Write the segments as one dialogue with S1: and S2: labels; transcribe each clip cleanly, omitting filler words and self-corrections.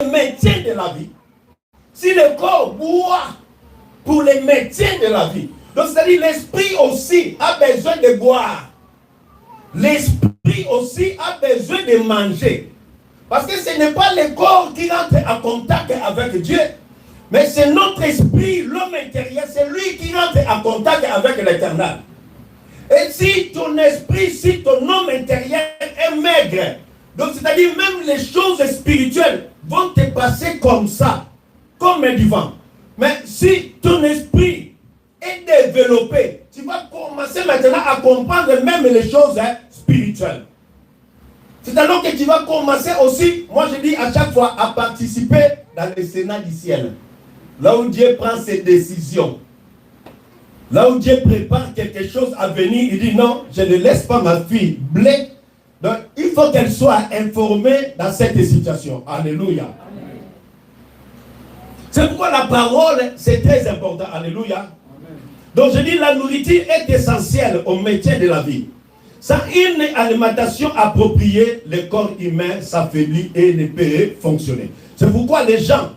S1: le maintien de la vie, si le corps boit pour le maintien de la vie, donc c'est-à-dire l'esprit aussi a besoin de boire. L'esprit aussi a besoin de manger. Parce que ce n'est pas le corps qui rentre en contact avec Dieu, mais c'est notre esprit, l'homme intérieur, c'est lui qui rentre en contact avec l'Éternel. Et si ton esprit, si ton homme intérieur est maigre, donc c'est-à-dire même les choses spirituelles vont te passer comme ça, comme du vent. Mais si ton esprit est développé, tu vas commencer maintenant à comprendre même les choses spirituelles. C'est alors que tu vas commencer aussi, moi je dis à chaque fois, à participer dans le Sénat du ciel. Là où Dieu prend ses décisions. Là où Dieu prépare quelque chose à venir, il dit non, je ne laisse pas ma fille blée. Donc il faut qu'elle soit informée dans cette situation. Alléluia. Amen. C'est pourquoi la parole, c'est très important. Alléluia. Amen. Donc je dis, la nourriture est essentielle au maintien de la vie. Sans une alimentation appropriée, le corps humain s'affaiblit et ne peut fonctionner. C'est pourquoi les gens,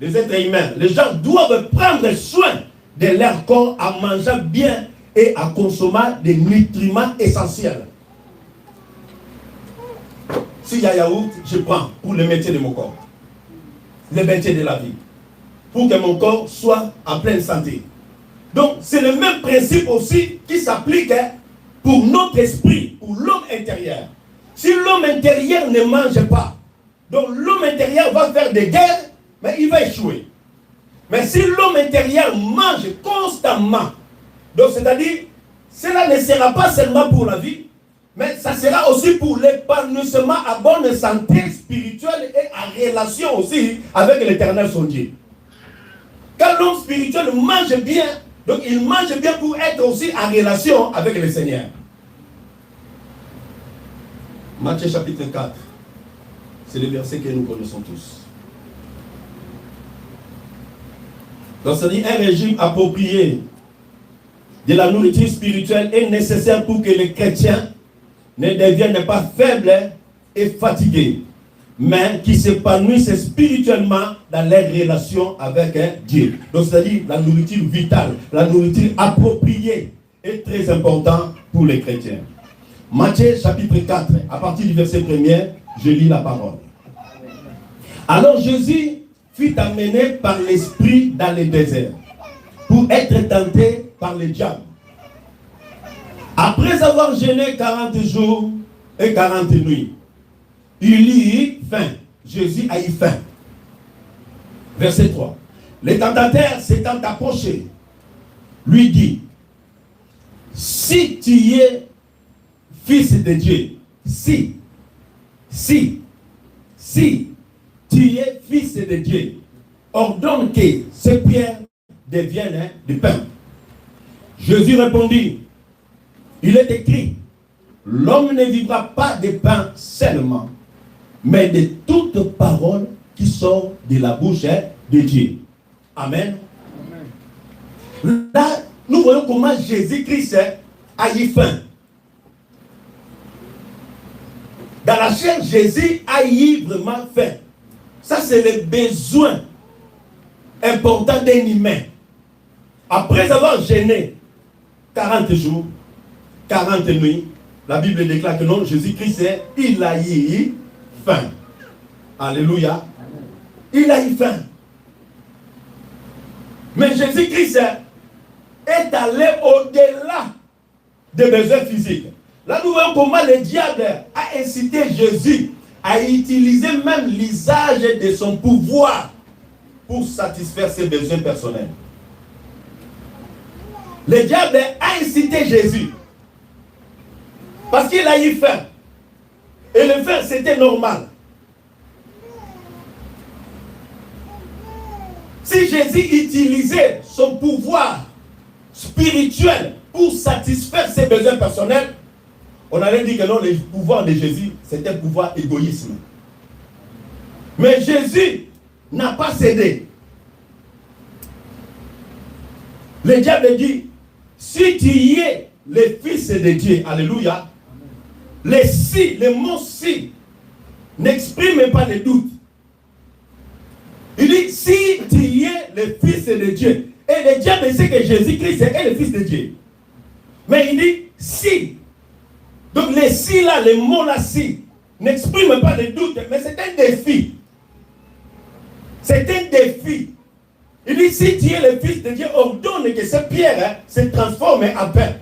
S1: les êtres humains, les gens doivent prendre soin de leur corps en mangeant bien et en consommant des nutriments essentiels. S'il y a yaourt, je prends pour le maintien de mon corps. Le maintien de la vie. Pour que mon corps soit en pleine santé. Donc, c'est le même principe aussi qui s'applique pour notre esprit, pour l'homme intérieur. Si l'homme intérieur ne mange pas, donc l'homme intérieur va faire des guerres, mais il va échouer. Mais si l'homme intérieur mange constamment, donc c'est-à-dire, cela ne sera pas seulement pour la vie, mais ça sera aussi pour l'épanouissement à bonne santé spirituelle et en relation aussi avec l'Éternel son Dieu. Quand l'homme spirituel mange bien, donc il mange bien pour être aussi en relation avec le Seigneur. Matthieu chapitre 4, c'est le verset que nous connaissons tous. Donc ça dit, un régime approprié de la nourriture spirituelle est nécessaire pour que les chrétiens ne deviennent pas faibles et fatigués, mais qui s'épanouissent spirituellement dans leurs relations avec Dieu. Donc c'est-à-dire la nourriture vitale, la nourriture appropriée est très importante pour les chrétiens. Matthieu chapitre 4, à partir du verset 1er, je lis la parole. Alors Jésus fut amené par l'Esprit dans le désert pour être tenté par le diable. Après avoir jeûné 40 jours et 40 nuits, il y eut faim. Jésus a eu faim. Verset 3. Le tentateur s'étant approché, lui dit, si tu es fils de Dieu, si tu es fils de Dieu, ordonne que ces pierres deviennent du pain. Jésus répondit, il est écrit, l'homme ne vivra pas de pain seulement, mais de toute parole qui sort de la bouche de Dieu. Amen. Amen. Là, nous voyons comment Jésus-Christ a eu faim. Dans la chair, Jésus a eu vraiment faim. Ça, c'est le besoin important d'un humain. Après avoir jeûné 40 jours, 40 nuits, la Bible déclare que non, Jésus-Christ, il a eu faim. Alléluia. Il a eu faim. Mais Jésus-Christ est allé au-delà des besoins physiques. Là, nous voyons comment le diable a incité Jésus à utiliser même l'usage de son pouvoir pour satisfaire ses besoins personnels. Le diable a incité Jésus parce qu'il a eu faim. Et le faim, c'était normal. Si Jésus utilisait son pouvoir spirituel pour satisfaire ses besoins personnels, on allait dire que non, le pouvoir de Jésus, c'était un pouvoir égoïsme. Mais Jésus n'a pas cédé. Le diable dit, si tu es le fils de Dieu, alléluia, le si, le mot si, n'exprime pas de doute. Il dit, si tu es le Fils de Dieu, et le diable sait que Jésus-Christ est le Fils de Dieu. Mais il dit, si. Donc les si là, les mots là, si, n'expriment pas de doute, mais c'est un défi. C'est un défi. Il dit, si tu es le Fils de Dieu, ordonne que cette pierre se transforme en pain.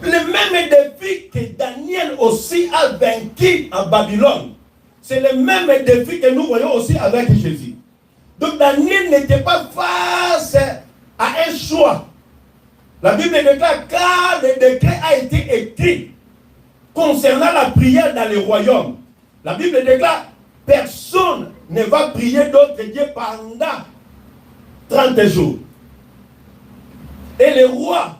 S1: Le même défi que Daniel aussi a vaincu en Babylone, c'est le même défi que nous voyons aussi avec Jésus. Donc Daniel n'était pas face à un choix. La Bible déclare, car le décret a été écrit concernant la prière dans les royaumes. La Bible déclare, personne ne va prier d'autres dieux pendant 30 jours. Et le roi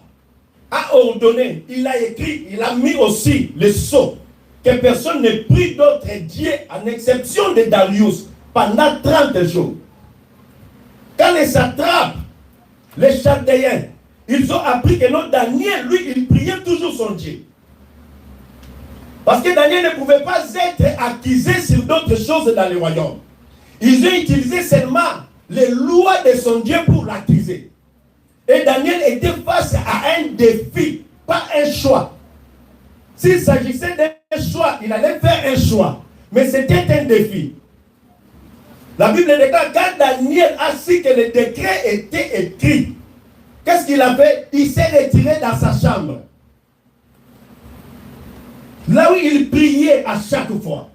S1: a ordonné, il a écrit, il a mis aussi le sceau, que personne ne prie d'autres dieux, en exception de Darius, pendant 30 jours. Quand les satrapes, les chaldéens, ils ont appris que non, Daniel, lui, il priait toujours son Dieu. Parce que Daniel ne pouvait pas être accusé sur d'autres choses dans le royaume. Ils ont utilisé seulement les lois de son Dieu pour l'accuser. Et Daniel était face à un défi, pas un choix. S'il s'agissait d'un choix, il allait faire un choix. Mais c'était un défi. La Bible déclare, quand Daniel a su que le décret était écrit, qu'est-ce qu'il a fait? Il s'est retiré dans sa chambre. Là où il priait à chaque fois.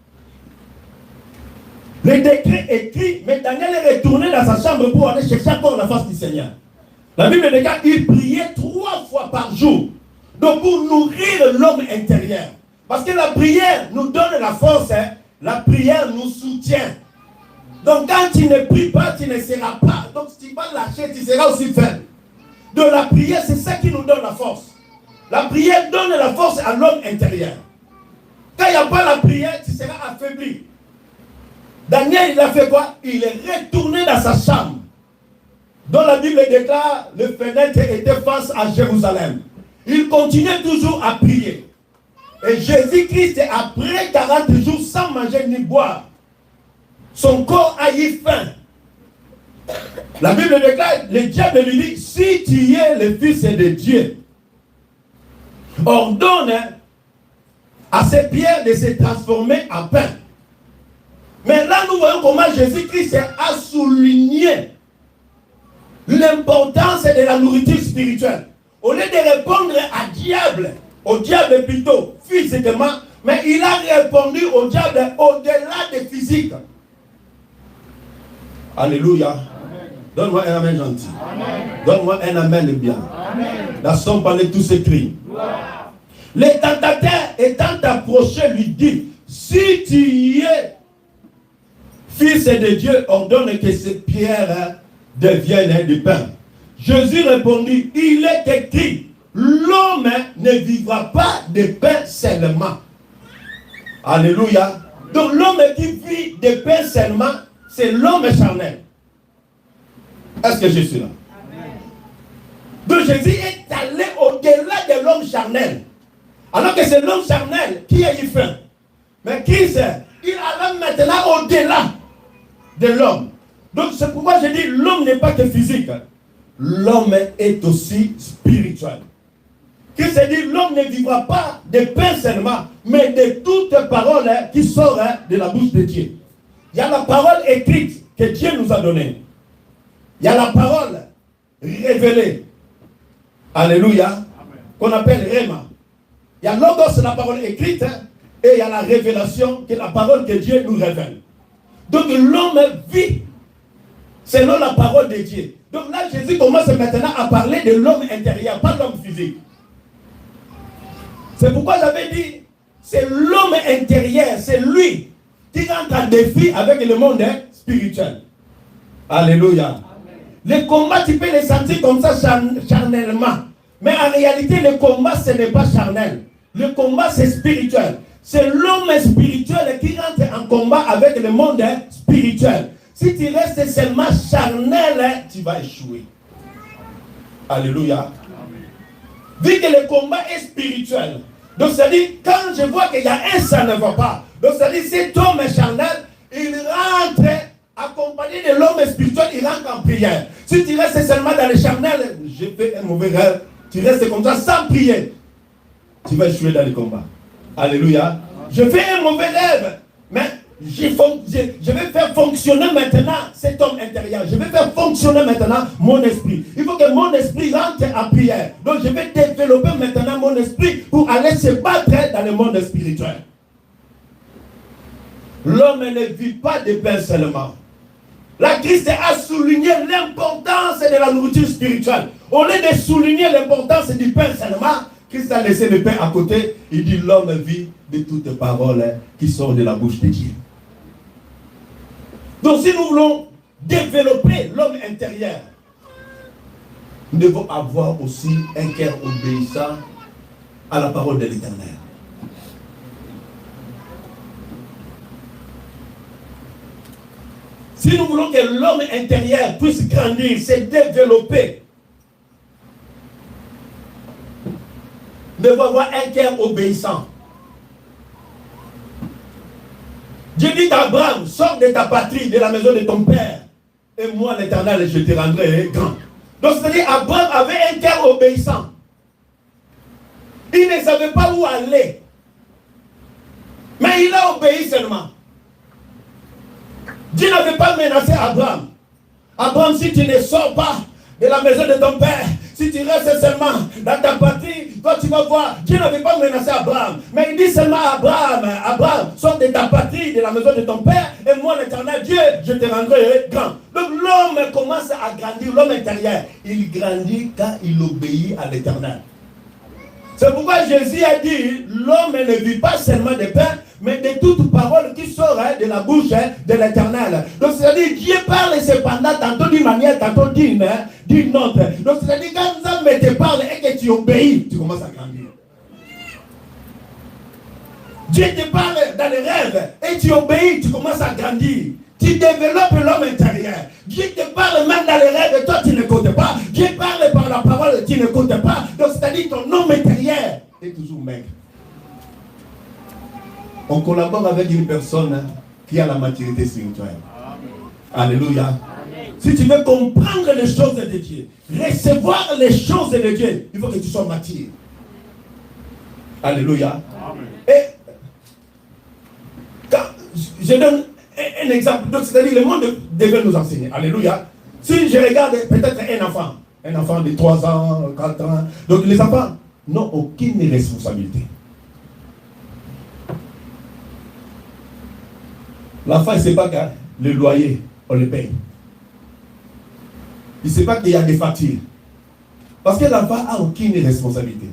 S1: Le décret écrit, mais Daniel est retourné dans sa chambre pour aller chercher encore la face du Seigneur. La Bible déclare qu'il priait 3 fois par jour. Donc pour nourrir l'homme intérieur. Parce que la prière nous donne la force. La prière nous soutient. Donc quand tu ne pries pas, tu ne seras pas. Donc si tu vas lâcher, tu seras aussi faible. Donc la prière, c'est ça qui nous donne la force. La prière donne la force à l'homme intérieur. Quand il n'y a pas la prière, tu seras affaibli. Daniel, il a fait quoi? Il est retourné dans sa chambre. Dont la Bible déclare, le fenêtre était face à Jérusalem. Il continuait toujours à prier. Et Jésus-Christ, après 40 jours sans manger ni boire, son corps a eu faim. La Bible déclare, le diable lui dit, si tu es le Fils de Dieu, ordonne à ces pierres de se transformer en pain. Mais là, nous voyons comment Jésus-Christ a souligné l'importance de la nourriture spirituelle. Au lieu de répondre au diable plutôt physiquement, mais il a répondu au diable au-delà des physiques. Alléluia. Donne-moi un amen gentil. Donne-moi un amen bien. La somme parlait tous ces cris. Le tentateur étant approché lui dit, si tu es Fils de Dieu, ordonne que ces pierres deviennent du pain. Jésus répondit, il est écrit, l'homme ne vivra pas de pain seulement. Alléluia. Donc l'homme qui vit de pain seulement, c'est l'homme charnel. Est-ce que je suis là? Amen. Donc Jésus est allé au-delà de l'homme charnel. Alors que c'est l'homme charnel qui a eu faim. Mais Christ, il allait maintenant au-delà de l'homme. Donc c'est pourquoi je dis, l'homme n'est pas que physique. L'homme est aussi spirituel. Christ dit, l'homme ne vivra pas de pain seulement, mais de toute parole qui sort de la bouche de Dieu. Il y a la parole écrite que Dieu nous a donnée. Il y a la parole révélée. Alléluia. Qu'on appelle Réma. Il y a logos, la parole écrite, et il y a la révélation, qui est la parole que Dieu nous révèle. Donc l'homme vit selon la parole de Dieu. Donc là, Jésus commence maintenant à parler de l'homme intérieur, pas l'homme physique. C'est pourquoi j'avais dit, c'est l'homme intérieur, c'est lui qui rentre en défi avec le monde spirituel. Alléluia. Amen. Le combat, tu peux le sentir comme ça charnellement. Mais en réalité, le combat, ce n'est pas charnel. Le combat, c'est spirituel. C'est l'homme spirituel qui rentre en combat avec le monde spirituel. Si tu restes seulement charnel, tu vas échouer. Alléluia. Vu que le combat est spirituel. Donc, c'est-à-dire, quand je vois qu'il y a un, ça ne va pas. Donc, c'est-à-dire, cet homme charnel, il rentre à vie de l'homme spirituel, il rentre en prière. Si tu restes seulement dans le charnel, j'ai fait un mauvais rêve, tu restes comme ça sans prier, tu vas échouer dans le combat. Alléluia. Je fais un mauvais rêve, mais je vais faire fonctionner maintenant cet homme intérieur. Je vais faire fonctionner maintenant mon esprit. Il faut que mon esprit rentre en prière. Donc je vais développer maintenant mon esprit pour aller se battre dans le monde spirituel. L'homme ne vit pas de pain seulement. La Christ a souligné l'importance de la nourriture spirituelle. Au lieu de souligner l'importance du pain seulement, Christ a laissé le pain à côté. Il dit l'homme vit de toutes les paroles qui sortent de la bouche de Dieu. Donc si nous voulons développer l'homme intérieur, nous devons avoir aussi un cœur obéissant à la parole de l'Éternel. Si nous voulons que l'homme intérieur puisse grandir, se développer, nous devons avoir un cœur obéissant. Dieu dit à Abraham, sors de ta patrie, de la maison de ton père, et moi l'Éternel, je te rendrai grand. Donc c'est-à-dire Abraham avait un cœur obéissant. Il ne savait pas où aller. Mais il a obéi seulement. Dieu n'avait pas menacé Abraham. Abraham, si tu ne sors pas de la maison de ton père, si tu restes seulement dans ta patrie, toi tu vas voir, Dieu n'avait pas menacé Abraham. Mais il dit seulement à Abraham, sors de ta patrie, de la maison de ton père, et moi l'Éternel Dieu, je te rendrai grand. Donc l'homme commence à grandir, l'homme intérieur. Il grandit quand il obéit à l'Éternel. C'est pourquoi Jésus a dit, l'homme ne vit pas seulement de pain, mais de toute parole qui sort de la bouche de l'Éternel. Donc c'est-à-dire, Dieu parle cependant, tantôt d'une manière, tantôt d'une autre. Donc c'est-à-dire, quand Zam te parle et que tu obéis, tu commences à grandir. Dieu te parle dans les rêves et tu obéis, tu commences à grandir. Tu développes l'homme intérieur. Dieu te parle même dans les rêves et toi tu n'écoutes pas. Dieu parle par la parole et tu n'écoutes pas. Donc c'est-à-dire ton homme intérieur est toujours maigre. On collabore avec une personne qui a la maturité spirituelle. Alléluia. Amen. Si tu veux comprendre les choses de Dieu, recevoir les choses de Dieu, il faut que tu sois mature. Alléluia. Amen. Et quand je donne un exemple, donc c'est-à-dire le monde devait nous enseigner. Alléluia. Si je regarde peut-être un enfant de 3 ans, 4 ans, donc les enfants n'ont aucune responsabilité. L'enfant, il ne sait pas que le loyer, on le paye. Il ne sait pas qu'il y a des factures. Parce que l'enfant n'a aucune responsabilité.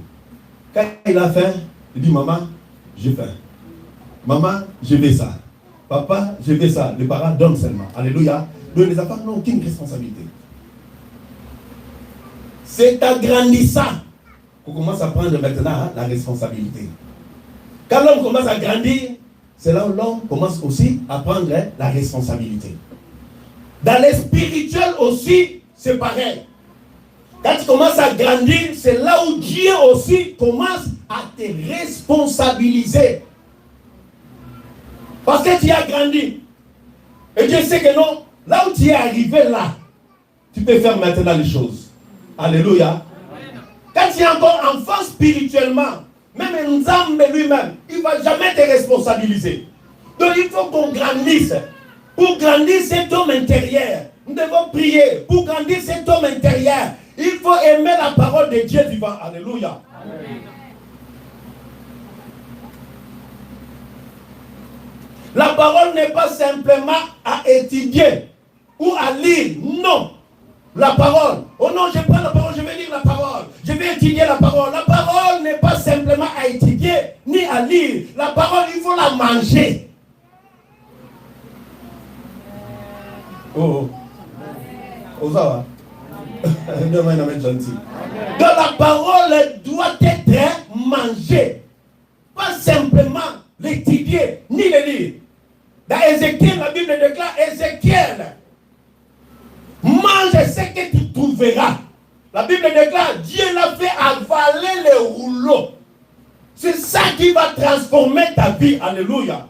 S1: Quand il a faim, il dit, maman, j'ai faim. Maman, je veux ça. Papa, je veux ça. Les parents donnent seulement. Alléluia. Donc les enfants n'ont aucune responsabilité. C'est en grandissant qu'on commence à prendre maintenant la responsabilité. Quand l'homme commence à grandir, c'est là où l'homme commence aussi à prendre la responsabilité. Dans le spirituel aussi, c'est pareil. Quand tu commences à grandir, c'est là où Dieu aussi commence à te responsabiliser. Parce que tu as grandi. Et Dieu sait que non, là où tu es arrivé là, tu peux faire maintenant les choses. Alléluia. Quand tu es encore enfant spirituellement, même Nzambe lui-même, il ne va jamais te responsabiliser. Donc il faut qu'on grandisse. Pour grandir cet homme intérieur, nous devons prier. Pour grandir cet homme intérieur, il faut aimer la parole de Dieu vivant. Alléluia. Amen. La parole n'est pas simplement à étudier ou à lire. Non. La parole. Oh non, je prends la parole, je vais lire la parole. Je vais étudier la parole. La parole n'est pas simplement à étudier ni à lire. La parole, il faut la manger. Oh. Oh, ça va. Donc la parole doit être mangée. Pas simplement l'étudier ni le lire. Dans Ézéchiel, la Bible déclare, Ézéchiel, mange ce que tu trouveras. La Bible déclare, Dieu l'a fait avaler les rouleaux. C'est ça qui va transformer ta vie. Alléluia.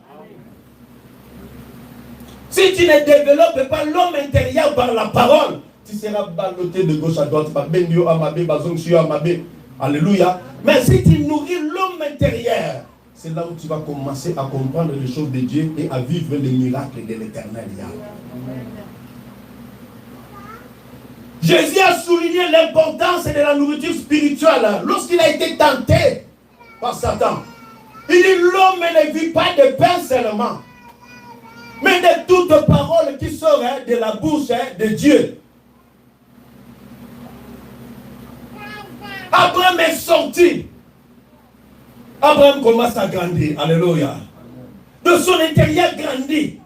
S1: Si tu ne développes pas l'homme intérieur par la parole, tu seras ballotté de gauche à droite. Alléluia. Mais si tu nourris l'homme intérieur, c'est là où tu vas commencer à comprendre les choses de Dieu et à vivre les miracles de l'éternel. Jésus a souligné l'importance de la nourriture spirituelle lorsqu'il a été tenté par Satan. Il dit l'homme ne vit pas de pain seulement, mais de toute parole qui sort de la bouche de Dieu. Abraham est sorti. Abraham commence à grandir. Alléluia. De son intérieur grandit.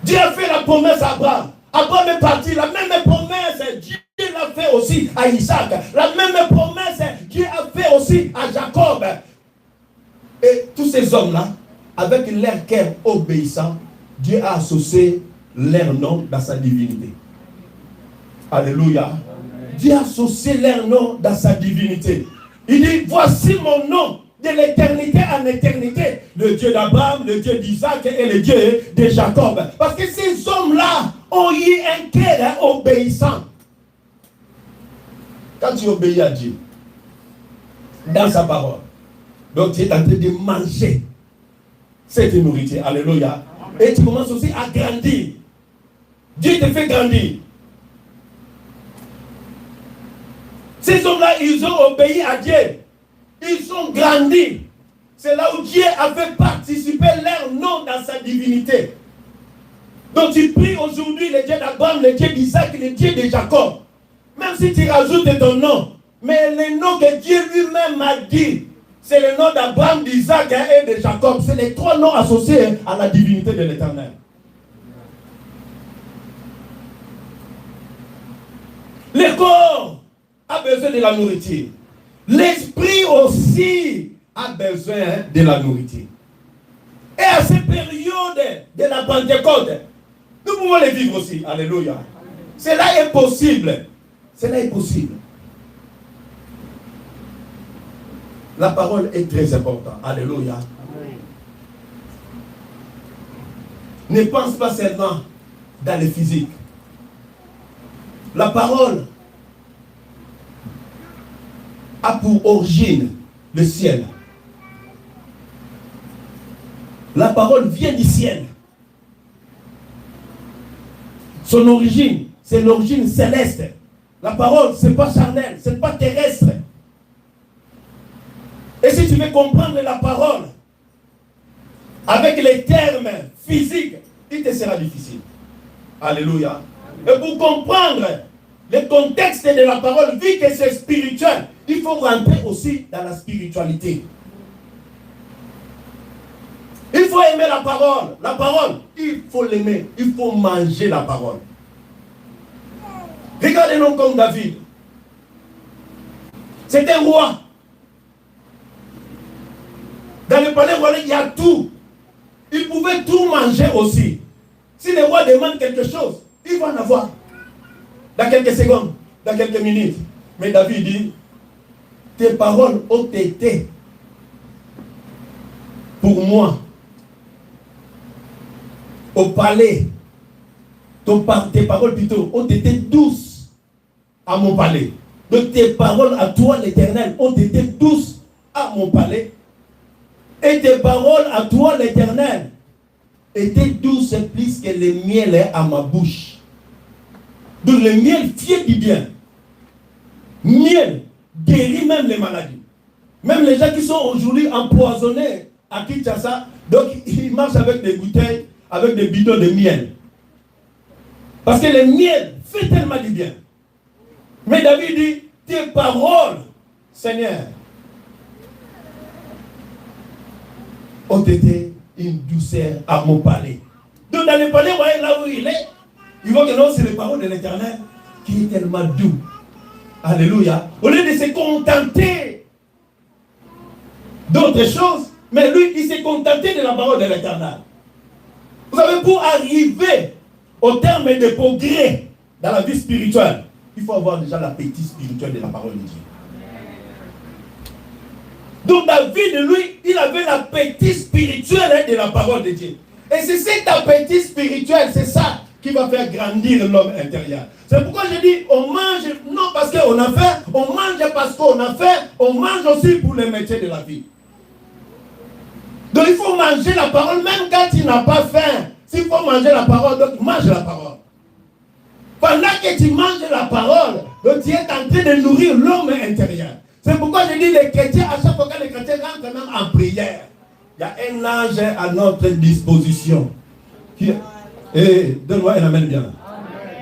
S1: Dieu a fait la promesse à Abraham. Abraham est parti. La même promesse, Dieu l'a fait aussi à Isaac. La même promesse, Dieu a fait aussi à Jacob. Et tous ces hommes-là, avec leur cœur obéissant, Dieu a associé leur nom dans sa divinité. Alléluia. Dieu a associé leur nom dans sa divinité. Il dit, voici mon nom de l'éternité en éternité. Le Dieu d'Abraham, le Dieu d'Isaac et le Dieu de Jacob. Parce que ces hommes-là ont eu un cœur obéissant. Quand tu obéis à Dieu, dans sa parole, donc tu es en train de manger cette nourriture. Alléluia. Et tu commences aussi à grandir. Dieu te fait grandir. Ces hommes-là, ils ont obéi à Dieu. Ils ont grandi. C'est là où Dieu a fait participer leur nom dans sa divinité. Donc tu pries aujourd'hui le Dieu d'Abraham, le Dieu d'Isaac, le Dieu de Jacob. Même si tu rajoutes ton nom. Mais le nom que Dieu lui-même a dit, c'est le nom d'Abraham, d'Isaac et de Jacob. C'est les trois noms associés à la divinité de l'Éternel. Le corps a besoin de la nourriture. L'esprit aussi a besoin de la nourriture. Et à cette période de la Pentecôte, nous pouvons les vivre aussi. Alléluia. Cela est possible. Cela est possible. La parole est très importante. Alléluia. Ne pense pas seulement dans le physique. La parole a pour origine le ciel. La parole vient du ciel. Son origine, c'est l'origine céleste. La parole, ce n'est pas charnel, ce n'est pas terrestre. Et si tu veux comprendre la parole avec les termes physiques, il te sera difficile. Alléluia. Et pour comprendre le contexte de la parole, vu que c'est spirituel, il faut rentrer aussi dans la spiritualité. Il faut aimer la parole. La parole, il faut l'aimer. Il faut manger la parole. Regardez un homme comme David. C'est un roi. Dans le palais royal, il y a tout. Il pouvait tout manger aussi. Si le roi demande quelque chose, il va en avoir. Dans quelques secondes, dans quelques minutes. Mais David dit, tes paroles ont été pour moi au palais. Tes paroles plutôt ont été douces à mon palais. Donc tes paroles à toi l'Éternel ont été douces à mon palais. Et tes paroles à toi l'Éternel étaient douces plus que le miel est à ma bouche. Donc le miel fait du bien. Miel guérit même les maladies. Même les gens qui sont aujourd'hui empoisonnés à Kinshasa, donc ils marchent avec des bouteilles, avec des bidons de miel. Parce que le miel fait tellement du bien. Mais David dit, tes paroles, Seigneur, ont été une douceur à mon palais. Donc dans le palais, vous voyez là où il est, ils vont que non, c'est les paroles de l'Éternel qui est tellement doux. Alléluia. Au lieu de se contenter d'autres choses, mais lui, il s'est contenté de la parole de l'Éternel. Vous savez, pour arriver au terme de progrès dans la vie spirituelle, il faut avoir déjà l'appétit spirituel de la parole de Dieu. Donc David, lui, il avait l'appétit spirituel de la parole de Dieu. Et c'est cet appétit spirituel, c'est ça qui va faire grandir l'homme intérieur. C'est pourquoi je dis, on mange, non parce qu'on a faim, on mange parce qu'on a faim, on mange aussi pour les métiers de la vie. Donc il faut manger la parole, même quand tu n'as pas faim. S'il faut manger la parole, donc mange la parole. Pendant que tu manges la parole, donc tu es en train de nourrir l'homme intérieur. C'est pourquoi je dis, les chrétiens, à chaque fois que les chrétiens rentrent même en prière, il y a un ange à notre disposition. Donne-moi un amen bien.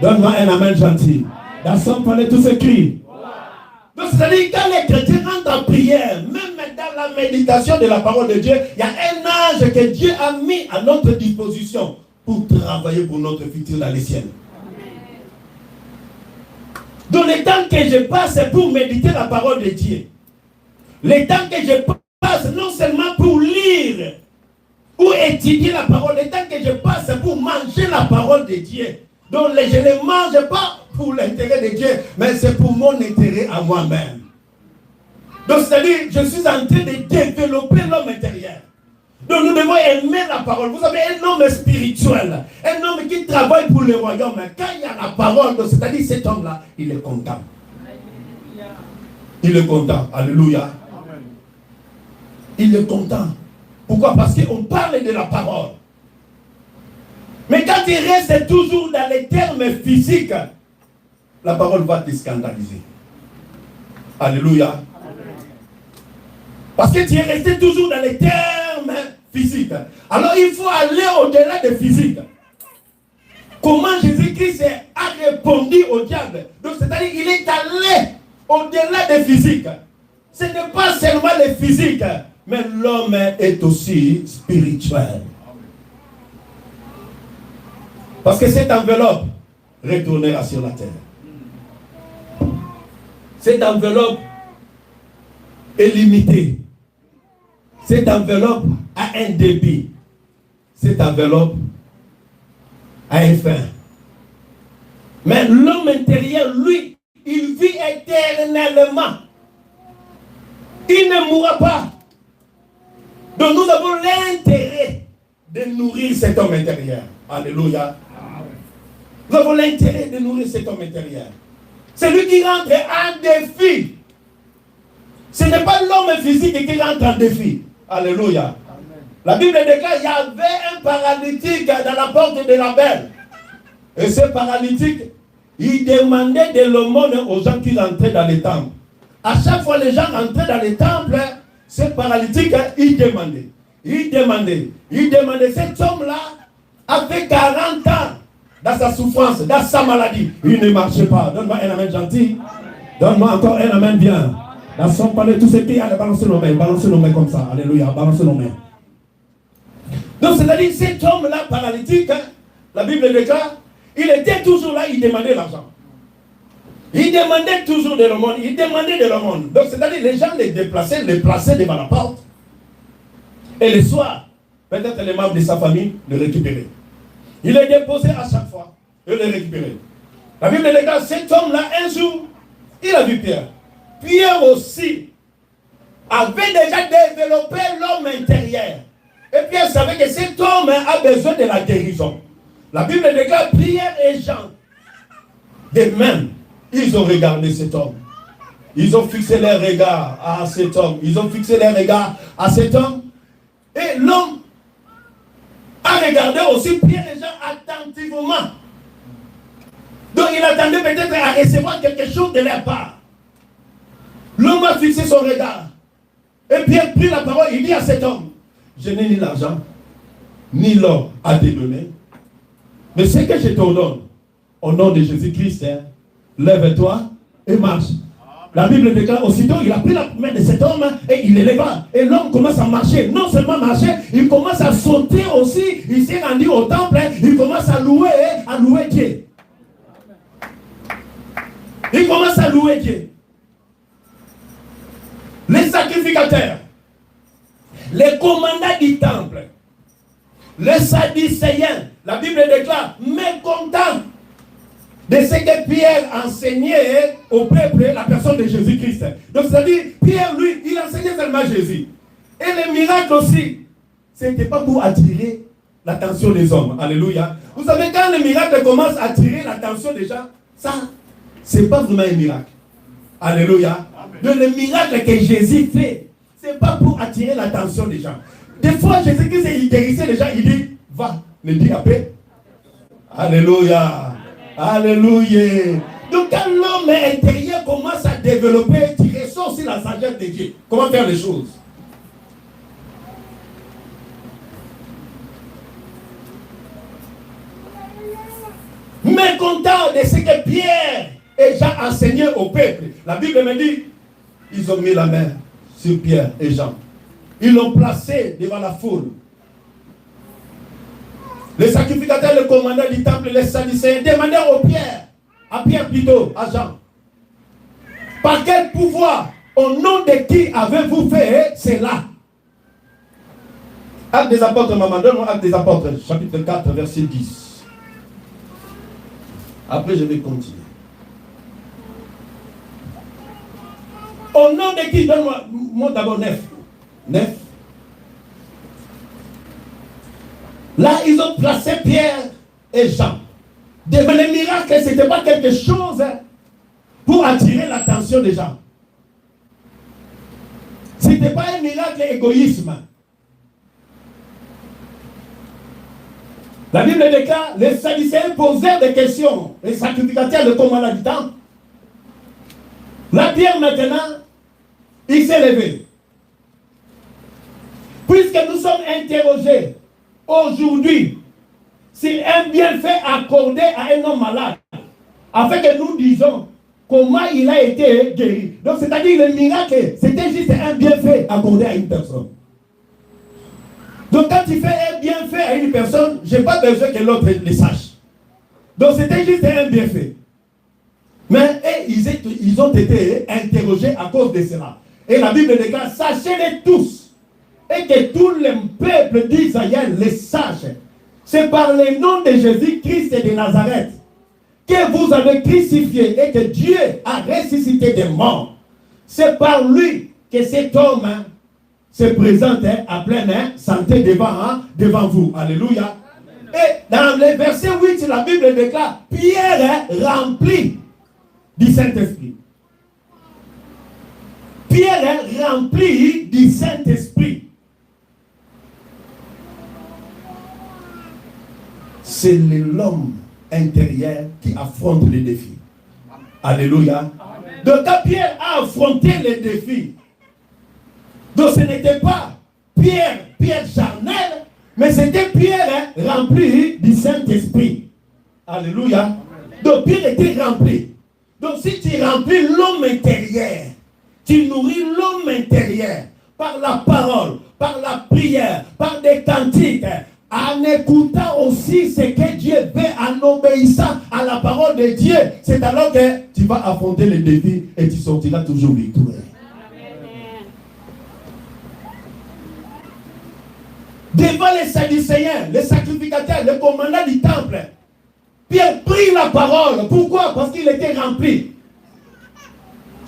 S1: Donne-moi un amen gentil. Dans son palais, tout s'écrit. Donc, c'est-à-dire, quand les chrétiens rentrent en prière, même dans la méditation de la parole de Dieu, il y a un ange que Dieu a mis à notre disposition pour travailler pour notre futur dans les ciels. Donc, le temps que je passe, c'est pour méditer la parole de Dieu. Le temps que je passe, non seulement pour lire ou étudier la parole, le temps que je passe, c'est pour manger la parole de Dieu. Donc, je ne mange pas pour l'intérêt de Dieu, mais c'est pour mon intérêt à moi-même. Donc, c'est-à-dire, je suis en train de développer l'homme intérieur. Donc, nous devons aimer la parole. Vous savez, un homme spirituel, un homme qui travaille pour le royaume, quand il y a la parole, c'est-à-dire cet homme-là, il est content. Il est content. Alléluia. Il est content. Pourquoi? Parce qu'on parle de la parole. Mais quand il reste toujours dans les termes physiques, la parole va te scandaliser. Alléluia. Parce que tu es resté toujours dans les termes physiques. Alors il faut aller au-delà de physique. Comment Jésus-Christ a répondu au diable? Donc c'est-à-dire qu'il est allé au-delà de physique. Ce n'est pas seulement le physique, mais l'homme est aussi spirituel. Parce que cette enveloppe retournera sur la terre. Cette enveloppe est limitée. Cette enveloppe a un débit. Cette enveloppe a un fin. Mais l'homme intérieur, lui, il vit éternellement. Il ne mourra pas. Donc nous avons l'intérêt de nourrir cet homme intérieur. Alléluia. Nous avons l'intérêt de nourrir cet homme intérieur. C'est lui qui rentre en défi. Ce n'est pas l'homme physique qui rentre en défi. Alléluia. Amen. La Bible déclare qu'il y avait un paralytique dans la porte de la belle. Et ce paralytique, il demandait de l'aumône aux gens qui rentraient dans les temples. À chaque fois les gens rentraient dans les temples, ce paralytique, il demandait. Il demandait. Cet homme-là avait 40 ans dans sa souffrance, dans sa maladie. Il ne marchait pas. Donne-moi un amen gentil. Donne-moi encore un amen bien. Dans son palais, tout ce qui est, allez, balancez nos mains comme ça. Alléluia, balancez nos mains. Donc, c'est-à-dire, cet homme-là, paralytique, la Bible déclare, il était toujours là, il demandait l'argent. Il demandait toujours de l'aumône. Donc, c'est-à-dire, les gens les plaçaient devant la porte. Et le soir, peut-être les membres de sa famille le récupéraient. Il les déposait à chaque fois et le récupérait. La Bible déclare, cet homme-là, un jour, il a vu Pierre. Pierre aussi avait déjà développé l'homme intérieur. Et Pierre savait que cet homme a besoin de la guérison. La Bible déclare, Pierre et Jean, de même, ils ont regardé cet homme. Ils ont fixé leur regard à cet homme. Et l'homme a regardé aussi Pierre et Jean attentivement. Donc il attendait peut-être à recevoir quelque chose de leur part. L'homme a fixé son regard. Et Pierre prit la parole, il dit à cet homme, je n'ai ni l'argent, ni l'or à te donner. Mais ce que je te donne, au nom de Jésus-Christ, lève-toi et marche. La Bible déclare aussitôt, il a pris la main de cet homme et il l'éleva. Et l'homme commence à marcher. Non seulement marcher, il commence à sauter aussi. Il s'est rendu au temple, il commence à louer Dieu. Il commence à louer Dieu. Les sacrificateurs, les commandants du temple, les sadducéens, la Bible déclare mécontents. de ce que Pierre enseignait au peuple, la personne de Jésus-Christ. Donc, c'est-à-dire, Pierre, lui, il enseignait seulement Jésus. Et les miracles aussi, ce n'était pas pour attirer l'attention des hommes. Alléluia. Vous savez, quand les miracles commencent à attirer l'attention des gens, ça, ce n'est pas vraiment un miracle. Alléluia. Donc, le miracle que Jésus fait, ce n'est pas pour attirer l'attention des gens. Des fois, Jésus-Christ, il guérissait les gens, il dit, va, ne dis à paix. Alléluia. Alléluia. Donc quand l'homme intérieur commence à développer, tu ressens aussi la sagesse de Dieu. Comment faire les choses? Mécontent de ce que Pierre et Jean enseignaient au peuple. La Bible me dit, ils ont mis la main sur Pierre et Jean. Ils l'ont placé devant la foule. Les sacrificateurs, le commandant du temple, les Sadducéens demandèrent à Pierre plutôt, à Jean, par quel pouvoir, au nom de qui avez-vous fait cela? Actes des apôtres, maman, donne-moi Actes des apôtres, chapitre 4, verset 10. Après, je vais continuer. Au nom de qui? Donne-moi d'abord 9. 9. Là, ils ont placé Pierre et Jean. Devant les miracles, ce n'était pas quelque chose pour attirer l'attention des gens. Ce n'était pas un miracle égoïsme. La Bible déclare, les Sadducéens posèrent des questions. Les sacrificateurs, le commandant du temple. La Pierre maintenant, il s'est levé. Puisque nous sommes interrogés aujourd'hui, c'est un bienfait accordé à un homme malade, afin que nous disons comment il a été guéri. Donc, c'est-à-dire le miracle, c'était juste un bienfait accordé à une personne. Donc, quand tu fais un bienfait à une personne, je n'ai pas besoin que l'autre le sache. Donc, c'était juste un bienfait. Mais ils ont été interrogés à cause de cela. Et la Bible déclare, sachez-les tous, et que tout le peuple d'Israël les sache. C'est par le nom de Jésus-Christ de Nazareth que vous avez crucifié et que Dieu a ressuscité des morts. C'est par lui que cet homme se présente à pleine santé devant vous. Alléluia. Et dans le verset 8, la Bible déclare, Pierre rempli du Saint-Esprit. Pierre rempli du Saint-Esprit. C'est l'homme intérieur qui affronte les défis. Alléluia. Amen. Donc quand Pierre a affronté les défis, donc ce n'était pas Pierre charnel, mais c'était Pierre rempli du Saint-Esprit. Alléluia. Amen. Donc Pierre était rempli. Donc si tu remplis l'homme intérieur, tu nourris l'homme intérieur par la parole, par la prière, par des cantiques, en écoutant aussi ce que Dieu fait, en obéissant à la parole de Dieu, c'est alors que tu vas affronter les défis et tu sortiras toujours victorieux. Devant les Sadducéens, les sacrificateurs, le commandant du temple, Pierre prit la parole. Pourquoi? Parce qu'il était rempli.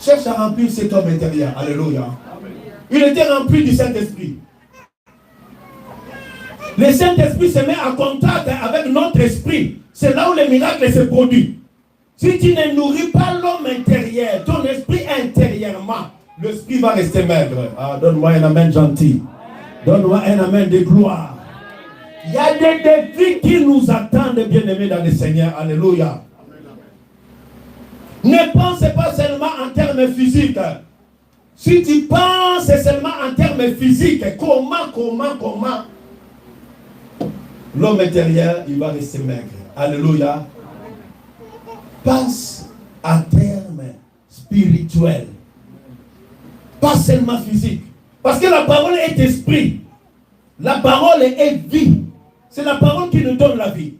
S1: Cherche à remplir cet homme intérieur. Alléluia. Il était rempli du Saint-Esprit. Le Saint-Esprit se met en contact avec notre esprit. C'est là où les miracles se produisent. Si tu ne nourris pas l'homme intérieur, ton esprit intérieurement, l'esprit va rester maigre. Ah, donne-moi un amen gentil. Donne-moi un amen de gloire. Il y a des défis qui nous attendent, bien-aimés dans le Seigneur. Alléluia. Ne pensez pas seulement en termes physiques. Si tu penses seulement en termes physiques, comment l'homme intérieur, il va rester maigre. Alléluia. Pense à terme spirituel. Pas seulement physique. Parce que la parole est esprit. La parole est vie. C'est la parole qui nous donne la vie.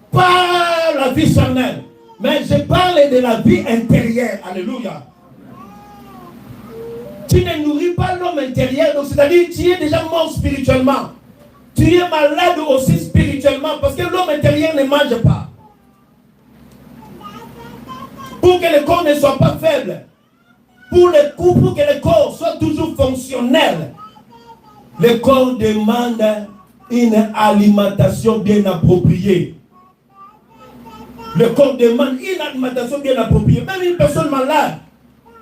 S1: Pas la vie charnelle. Mais je parle de la vie intérieure. Alléluia. Tu ne nourris pas l'homme intérieur. Donc c'est-à-dire tu es déjà mort spirituellement. Tu es malade aussi spirituellement parce que l'homme intérieur ne mange pas. soient pas faibles. Pour que le corps soit toujours fonctionnel, le corps demande une alimentation bien appropriée. Le corps demande une alimentation bien appropriée. Même une personne malade,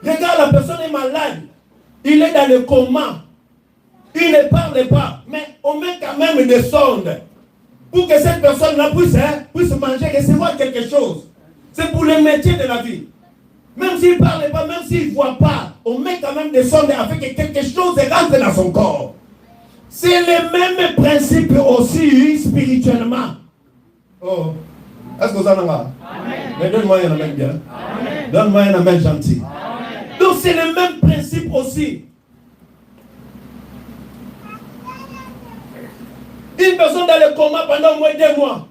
S1: regarde, la personne est malade, il est dans le coma, il ne parle pas, mais on met quand même des sondes pour que cette personne-là puisse manger, recevoir quelque chose. C'est pour le métier de la vie. Même s'il ne parle pas, même s'il ne voit pas, on met quand même des sondes afin que quelque chose rentre dans son corps. C'est le même principe aussi spirituellement. Oh, est-ce que vous en avez? Mais donne-moi un amen bien. Donne-moi un amen gentil. Amen. Donc c'est le même principe aussi. Une personne dans le coma pendant au moins 2 mois,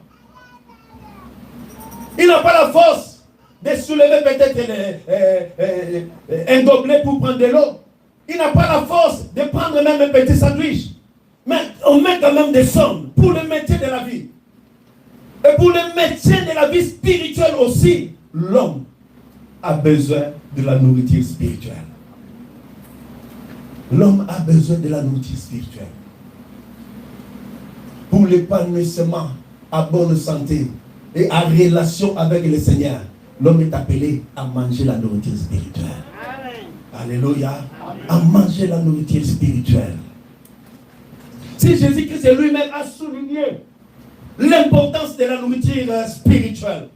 S1: il n'a pas la force de soulever peut-être un gobelet pour prendre de l'eau. Il n'a pas la force de prendre même un petit sandwich. Mais on met quand même des sommes pour le métier de la vie. Et pour le métier de la vie spirituelle aussi, l'homme a besoin de la nourriture spirituelle. L'homme a besoin de la nourriture spirituelle. Pour l'épanouissement à bonne santé et en relation avec le Seigneur, l'homme est appelé à manger la nourriture spirituelle. Amen. Alléluia. Amen. À manger la nourriture spirituelle. Si Jésus-Christ lui-même a souligné l'importance de la nourriture spirituelle,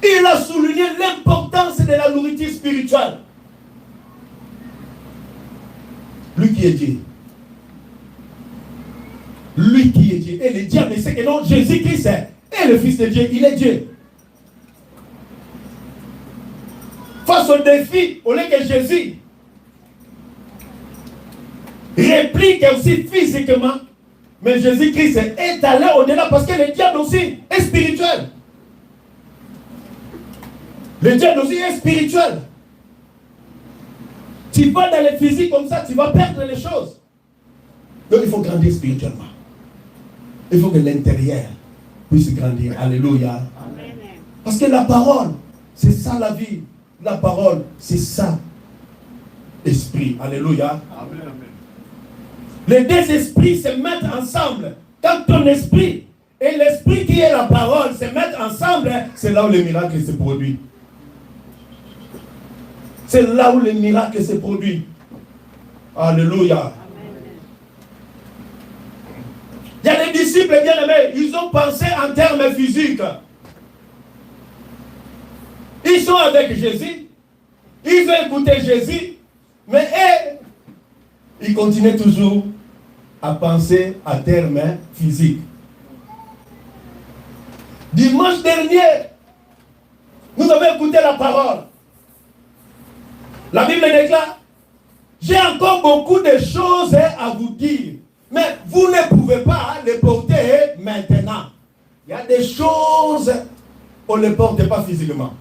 S1: il a souligné l'importance de la nourriture spirituelle. Lui qui est Dieu. Lui qui est Dieu. Et le diable sait que non, Jésus-Christ est le Fils de Dieu. Il est Dieu. Face au défi, au lieu que Jésus réplique aussi physiquement, mais Jésus-Christ est allé au-delà parce que le diable aussi est spirituel. Le diable aussi est spirituel. Tu vas dans le physique comme ça, tu vas perdre les choses. Donc il faut grandir spirituellement. Il faut que l'intérieur puisse grandir. Alléluia. Amen. Parce que la parole, c'est ça la vie. La parole, c'est ça. Esprit. Alléluia. Amen. Les deux esprits se mettent ensemble. Quand ton esprit et l'esprit qui est la parole se mettent ensemble, c'est là où le miracle se produit. C'est là où le miracle se produit. Alléluia. Il y a des disciples bien-aimés, ils ont pensé en termes physiques. Ils sont avec Jésus, ils ont écouté Jésus, mais ils continuent toujours à penser en termes physiques. Dimanche dernier, nous avons écouté la parole. La Bible déclare, j'ai encore beaucoup de choses à vous dire, mais vous ne pouvez pas les porter maintenant. Il y a des choses, on ne les porte pas physiquement.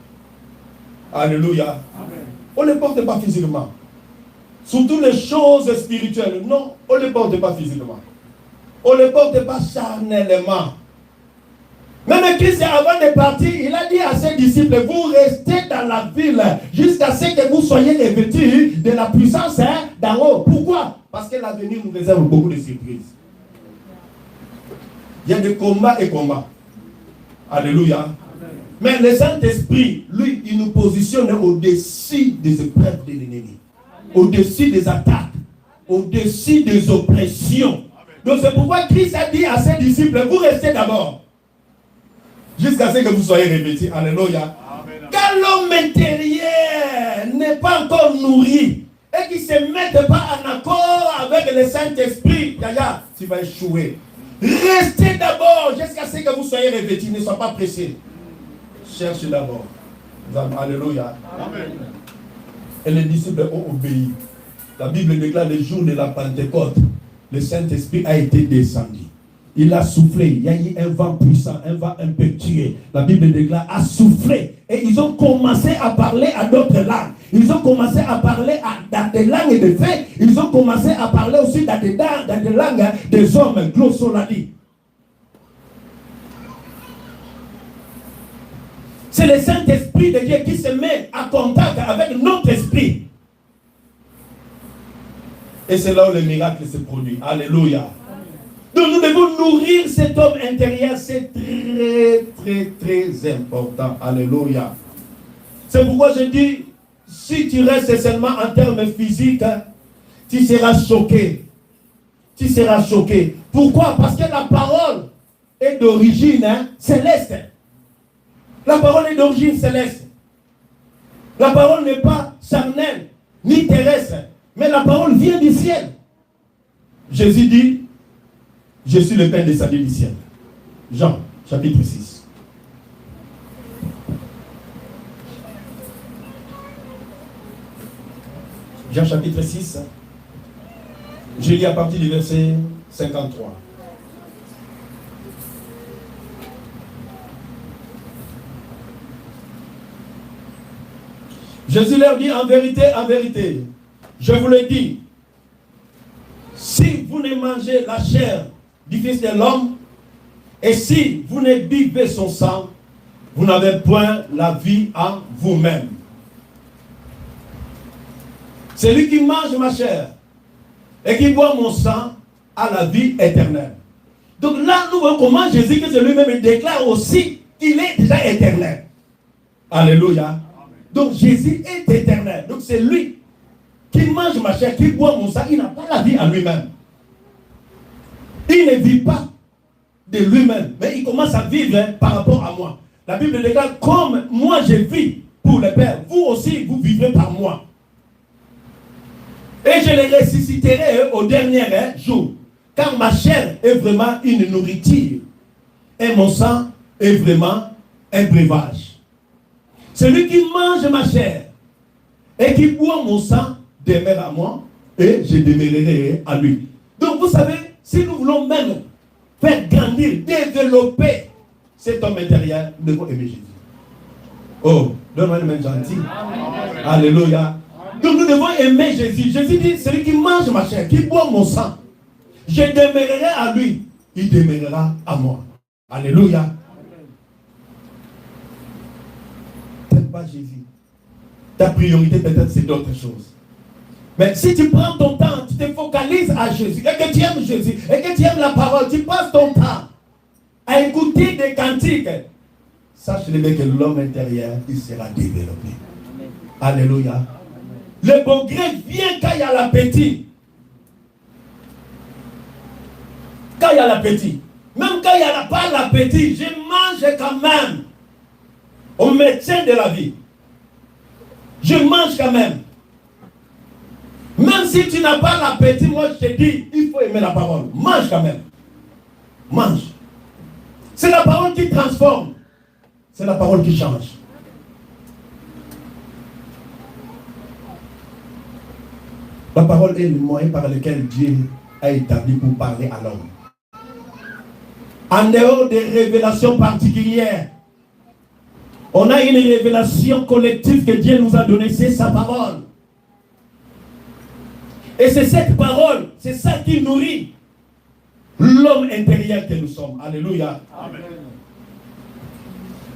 S1: Alléluia. Amen. On ne les porte pas physiquement. Surtout les choses spirituelles, non, on ne les porte pas physiquement. On ne les porte pas charnellement. Même Christ, avant de partir, il a dit à ses disciples, vous restez dans la ville jusqu'à ce que vous soyez revêtus de la puissance d'en haut. Pourquoi? Parce que l'avenir nous réserve beaucoup de surprises. Il y a des combats et combats. Alléluia. Amen. Mais le Saint-Esprit, lui, il nous positionne au-dessus des épreuves de l'ennemi. Au-dessus des attaques. Au-dessus des oppressions. Donc c'est pourquoi Christ a dit à ses disciples, vous restez d'abord. Jusqu'à ce que vous soyez revêtus. Alléluia. Amen. Quand l'homme intérieur n'est pas encore nourri et qu'il ne se mette pas en accord avec le Saint-Esprit, Yaya, tu vas échouer. Restez d'abord jusqu'à ce que vous soyez revêtus. Ne soyez pas pressés. Cherchez d'abord. Alléluia. Amen. Et les disciples ont obéi. La Bible déclare le jour de la Pentecôte, le Saint-Esprit a été descendu. Il a soufflé, il y a eu un vent puissant, un vent impétueux. La Bible déclare, a soufflé. Et ils ont commencé à parler à d'autres langues. Ils ont commencé à parler dans des langues de feu. Ils ont commencé à parler aussi dans des langues des hommes, glossolali. C'est le Saint-Esprit de Dieu qui se met en contact avec notre esprit. Et c'est là où le miracle se produit. Alléluia. Donc nous devons nourrir cet homme intérieur. C'est très, très, très important. Alléluia. C'est pourquoi je dis, si tu restes seulement en termes physiques, tu seras choqué. Tu seras choqué. Pourquoi? Parce que la parole est d'origine céleste. La parole est d'origine céleste. La parole n'est pas charnelle, ni terrestre, mais la parole vient du ciel. Jésus dit, je suis le pain descendu du ciel. Jean, chapitre 6. Jean, chapitre 6. Je lis à partir du verset 53. Jésus leur dit, en vérité, je vous le dis, si vous ne mangez la chair du Fils de l'homme, et si vous ne buvez son sang, vous n'avez point la vie en vous-même. Celui qui mange ma chair et qui boit mon sang a la vie éternelle. Donc là, nous voyons comment Jésus, que lui-même déclare aussi qu'il est déjà éternel. Alléluia. Donc Jésus est éternel. Donc c'est lui qui mange ma chair, qui boit mon sang, il n'a pas la vie en lui-même. Il ne vit pas de lui-même, mais il commence à vivre par rapport à moi. La Bible déclare, comme moi je vis pour le Père, vous aussi vous vivrez par moi. Et je les ressusciterai au dernier jour, car ma chair est vraiment une nourriture et mon sang est vraiment un breuvage. Celui qui mange ma chair et qui boit mon sang demeure à moi et je demeurerai à lui. Donc vous savez, si nous voulons même faire grandir, développer cet homme intérieur, nous devons aimer Jésus. Oh, donne-moi une main gentille. Alléluia. Donc nous devons aimer Jésus. Jésus dit, celui qui mange ma chair, qui boit mon sang, je demeurerai à lui, il demeurera à moi. Alléluia. Peut-être pas Jésus. Ta priorité peut-être c'est d'autres choses. Mais si tu prends ton temps, tu te focalises à Jésus, et que tu aimes Jésus, et que tu aimes la parole, tu passes ton temps à écouter des cantiques, sache-le bien que l'homme intérieur, il sera développé. Alléluia. Le bon gré vient quand il y a l'appétit. Quand il y a l'appétit. Même quand il n'y a pas l'appétit, je mange quand même. Au médecin de la vie. Je mange quand même. Même si tu n'as pas l'appétit, moi je te dis, il faut aimer la parole. Mange quand même. Mange. C'est la parole qui transforme. C'est la parole qui change. La parole est le moyen par lequel Dieu a établi pour parler à l'homme. En dehors des révélations particulières, on a une révélation collective que Dieu nous a donnée, c'est sa parole. Et c'est cette parole, c'est ça qui nourrit l'homme intérieur que nous sommes. Alléluia. Amen.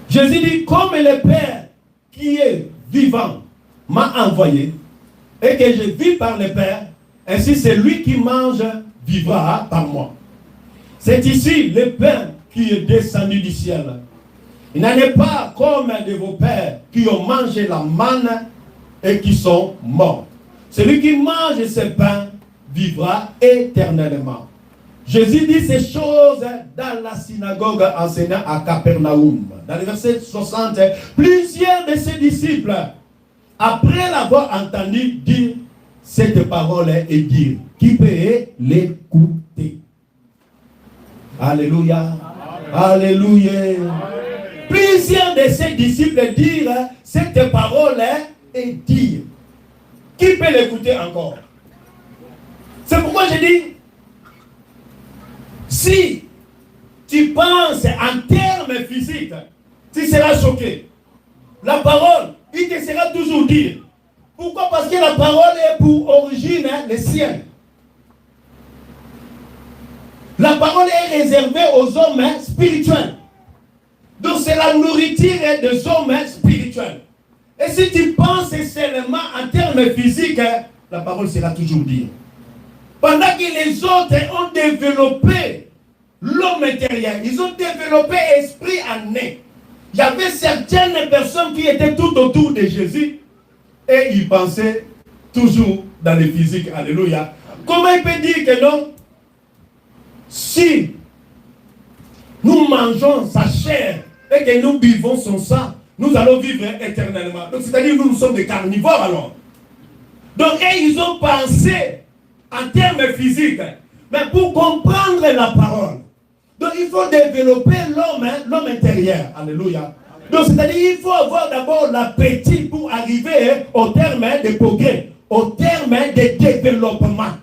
S1: Jésus dit, comme le Père qui est vivant m'a envoyé, et que je vis par le Père, ainsi c'est lui qui mange vivra par moi. C'est ici le pain qui est descendu du ciel. Il n'en est pas comme de vos pères qui ont mangé la manne et qui sont morts. Celui qui mange ce pain vivra éternellement. Jésus dit ces choses dans la synagogue enseignant à Capernaum. Dans le verset 60, plusieurs de ses disciples, après l'avoir entendu dire cette parole et dire, qui peut l'écouter? Alléluia. Alléluia. Plusieurs de ses disciples dirent cette parole et dire, qui peut l'écouter encore? C'est pourquoi je dis, si tu penses en termes physiques, tu seras choqué. La parole, il te sera toujours dire. Pourquoi? Parce que la parole est pour origine le ciel. La parole est réservée aux hommes spirituels. Donc c'est la nourriture des hommes spirituels. Et si tu penses seulement en termes physiques, la parole sera toujours dire. Pendant que les autres ont développé l'homme intérieur, ils ont développé esprit en eux. Il y avait certaines personnes qui étaient tout autour de Jésus et ils pensaient toujours dans le physique. Alléluia. Comment il peut dire que non? Si nous mangeons sa chair et que nous buvons son sang, nous allons vivre éternellement. Donc c'est-à-dire que nous sommes des carnivores alors. Donc ils ont pensé en termes physiques. Mais pour comprendre la parole, donc il faut développer l'homme intérieur. Alléluia. Donc c'est-à-dire il faut avoir d'abord l'appétit pour arriver au terme de progrès, au terme de développement.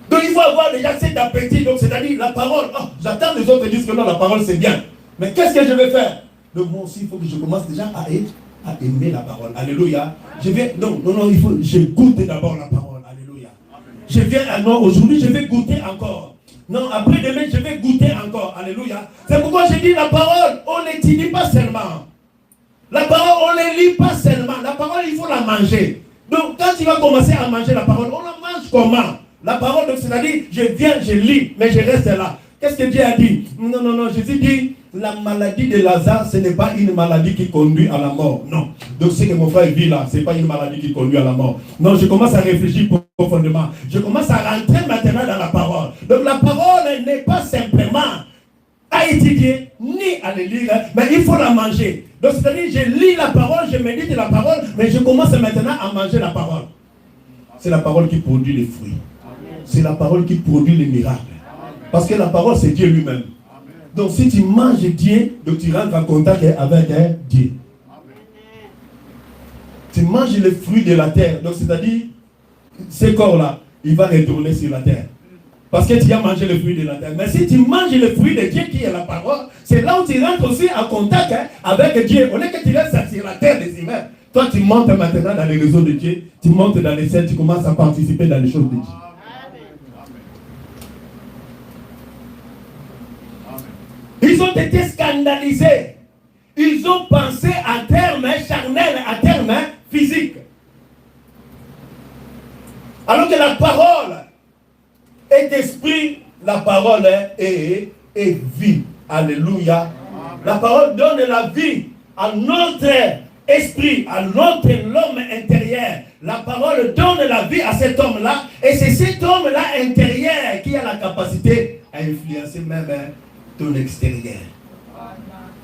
S1: Donc il faut avoir déjà cet appétit. Donc c'est-à-dire la parole. Oh, j'attends les autres disent que non, la parole c'est bien. Mais qu'est-ce que je vais faire? Donc moi aussi il faut que je commence déjà à aimer la parole. Alléluia. Non, il faut, je goûte d'abord la parole. Alléluia. Je viens à moi aujourd'hui, je vais goûter encore. Non, après demain, je vais goûter encore. Alléluia. C'est pourquoi je dis la parole, on n'étudie pas seulement. La parole, on ne lit pas seulement. La parole, il faut la manger. Donc quand tu vas commencer à manger la parole, on la mange comment? La parole, donc c'est-à-dire, je viens, je lis, mais je reste là. Qu'est-ce que Dieu a dit? Non, Jésus dit, la maladie de Lazare, ce n'est pas une maladie qui conduit à la mort. Non. Donc ce que mon frère vit là, ce n'est pas une maladie qui conduit à la mort. Non, je commence à réfléchir profondément. Je commence à rentrer maintenant dans la parole. Donc la parole n'est pas simplement à étudier, ni à le lire, mais il faut la manger. Donc c'est-à-dire, je lis la parole, je médite la parole, mais je commence maintenant à manger la parole. C'est la parole qui produit les fruits. C'est la parole qui produit les miracles. Parce que la parole, c'est Dieu lui-même. Donc si tu manges Dieu, donc tu rentres en contact avec Dieu. Tu manges les fruits de la terre. Donc c'est-à-dire, ce corps-là, il va retourner sur la terre. Parce que tu as mangé les fruits de la terre. Mais si tu manges les fruits de Dieu qui est la parole, c'est là où tu rentres aussi en contact avec Dieu. On est que tu restes sur la terre des humains. Toi, tu montes maintenant dans les réseaux de Dieu. Tu montes dans les ciels, tu commences à participer dans les choses de Dieu. Ils ont été scandalisés. Ils ont pensé en termes charnels, en termes physiques. Alors que la parole est esprit, la parole est vie. Alléluia. La parole donne la vie à notre esprit, à notre homme intérieur. La parole donne la vie à cet homme-là. Et c'est cet homme-là intérieur qui a la capacité à influencer même ton extérieur.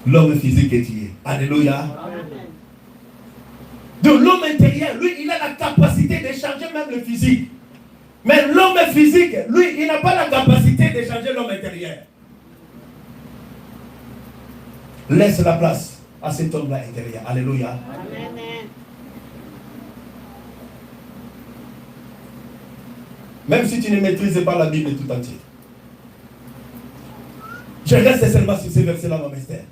S1: L'homme physique est tué. Alléluia. Donc l'homme intérieur, lui, il a la capacité de changer même le physique. Mais l'homme physique, lui, il n'a pas la capacité de changer l'homme intérieur. Laisse la place à cet homme-là intérieur. Alléluia. Amen. Même si tu ne maîtrises pas la Bible tout entière. Je reste seulement sur ces versets-là dans mes stères.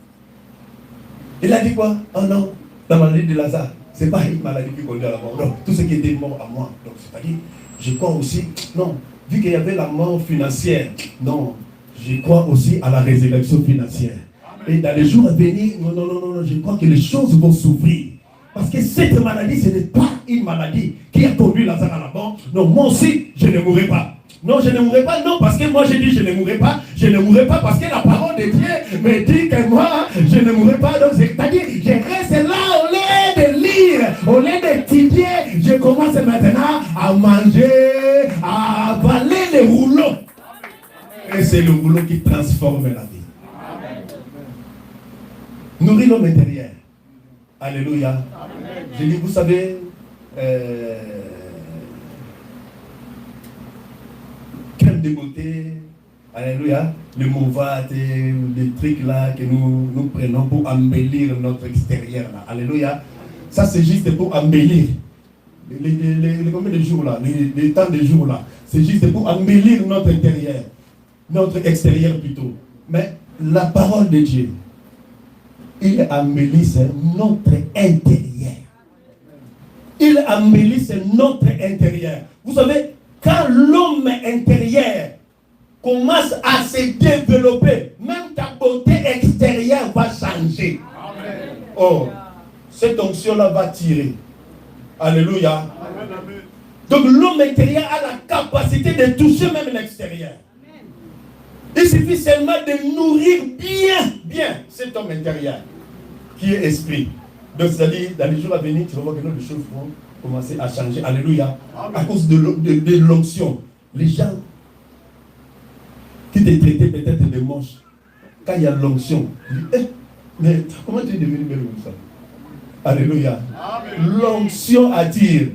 S1: Il a dit quoi? Oh non, la maladie de Lazare, ce n'est pas une maladie qui conduit à la mort. Non, tout ce qui était mort à moi. Donc, c'est-à-dire, je crois aussi, non, vu qu'il y avait la mort financière, non, je crois aussi à la résurrection financière. Et dans les jours à venir, non, je crois que les choses vont s'ouvrir. Parce que cette maladie, ce n'est pas une maladie qui a conduit Lazare à la mort. Non, moi aussi, je ne mourrai pas. Non, je ne mourrai pas, non, parce que moi j'ai dit je ne mourrai pas. Je ne mourrai pas parce que la parole de Dieu me dit que moi, je ne mourrai pas. Donc c'est-à-dire, je reste là au lieu de lire, au lieu d'étudier. Je commence maintenant à manger, à avaler les rouleaux. Et c'est le rouleau qui transforme la vie. Nourrir l'homme intérieur. Alléluia. Amen. Je dis, vous savez, quelle dégoûté, alléluia, le mouvat et les trucs là que nous prenons pour embellir notre extérieur là. Alléluia. Ça c'est juste pour embellir. Combien de jours là, les temps de jours là, c'est juste pour embellir notre intérieur, notre extérieur plutôt. Mais la parole de Dieu, il embellisse notre intérieur. Il embellisse notre intérieur. Vous savez, quand l'homme intérieur commence à se développer, même ta beauté extérieure va Oh, cette onction-là va tirer. Alléluia. Donc l'homme intérieur a la capacité de toucher même l'extérieur. Il suffit seulement de nourrir bien cet homme intérieur qui est esprit. Donc c'est-à-dire, dans les jours à venir, tu vas voir que les choses vont commencer à changer. Alléluia. À cause de l'onction. Les gens qui te traitaient peut-être de moche, quand il y a l'onction, mais comment tu es devenu belle comme ça? Alléluia. L'onction attire.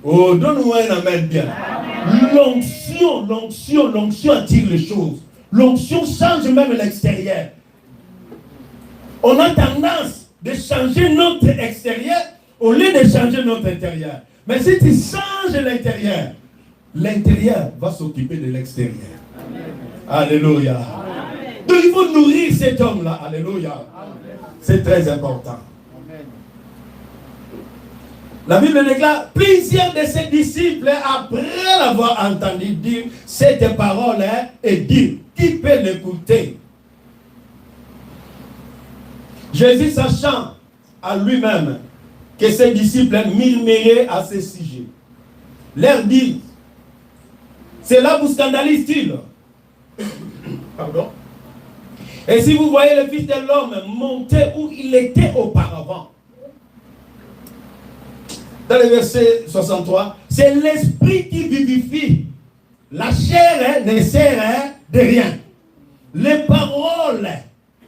S1: Oh, donne-moi un amen bien. L'onction attire les choses. L'onction change même l'extérieur. On a tendance de changer notre extérieur au lieu de changer notre intérieur. Mais si tu changes l'intérieur, l'intérieur va s'occuper de l'extérieur. Alléluia. Donc il faut nourrir cet homme-là. Alléluia. C'est très important. La Bible déclare, plusieurs de ses disciples, après l'avoir entendu dire cette parole, et dire, qui peut l'écouter? Jésus, sachant à lui-même que ses disciples murmuraient à ce sujet, leur dit, cela vous scandalise-t-il? Pardon? Et si vous voyez le Fils de l'homme monter où il était auparavant, dans le verset 63, c'est l'esprit qui vivifie. La chair ne sert de rien. Les paroles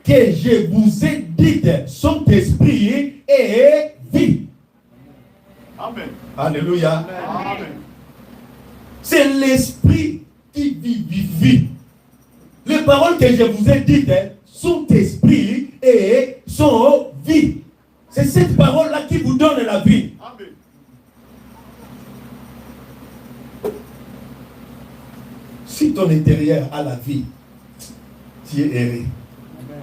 S1: que je vous ai dites sont esprit et vie. Amen. Alléluia. Amen. C'est l'esprit qui vivifie. Les paroles que je vous ai dites sont esprit et sont vie. C'est cette parole-là qui vous donne la vie. Amen. Si ton intérieur a la vie, tu es erré.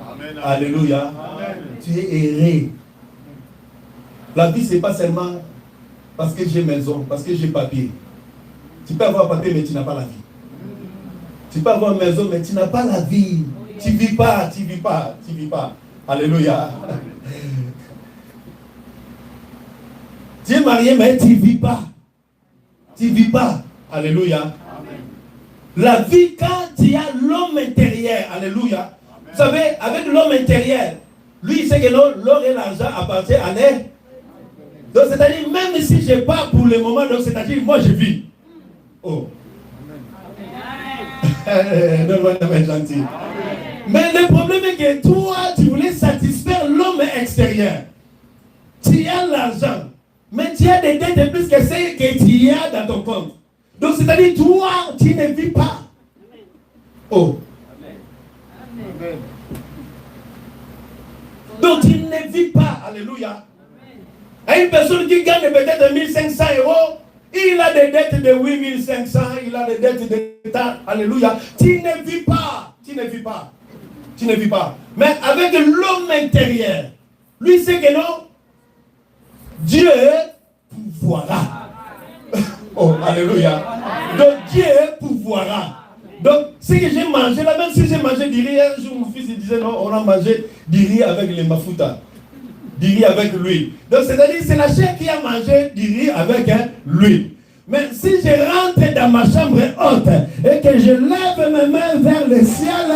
S1: Amen. Alléluia. Amen. Tu es erré. La vie, ce n'est pas seulement parce que j'ai maison, parce que j'ai papier. Tu peux avoir papier, mais tu n'as pas la vie. Tu peux avoir maison, mais tu n'as pas la vie. Tu ne vis pas, tu ne vis pas, tu ne vis pas. Alléluia. Tu es marié, mais tu ne vis pas. Tu ne vis pas. Alléluia. La vie, quand il y a l'homme intérieur, alléluia. Vous savez, avec l'homme intérieur, lui, il sait que l'or et l'argent appartiennent à l'air. Donc, c'est-à-dire, même si je n'ai pas pour le moment, donc c'est-à-dire, moi, je vis. Oh. Donne-moi un amen gentil. Mais le problème est que toi, tu voulais satisfaire l'homme extérieur. Tu as l'argent, mais tu as des dettes de plus que celles que tu as dans ton compte. Donc, c'est-à-dire, toi, tu ne vis pas. Oh. Amen. Donc, tu ne vis pas. Alléluia. Et une personne qui gagne peut-être 1500 euros, il a des dettes de 8500, il a des dettes de temps. Alléluia. Tu ne vis pas. Tu ne vis pas. Tu ne vis pas. Mais avec l'homme intérieur, lui, c'est que non, Dieu pourvoira. Oh, alléluia. Donc Dieu pourvoira. Donc, ce que j'ai mangé là, même si j'ai mangé du riz, un jour mon fils il disait non, on a mangé du riz avec les mafuta. Du riz avec l'huile. Donc, c'est-à-dire, c'est la chair qui a mangé du riz avec l'huile. Mais si je rentre dans ma chambre haute et que je lève mes mains vers le ciel,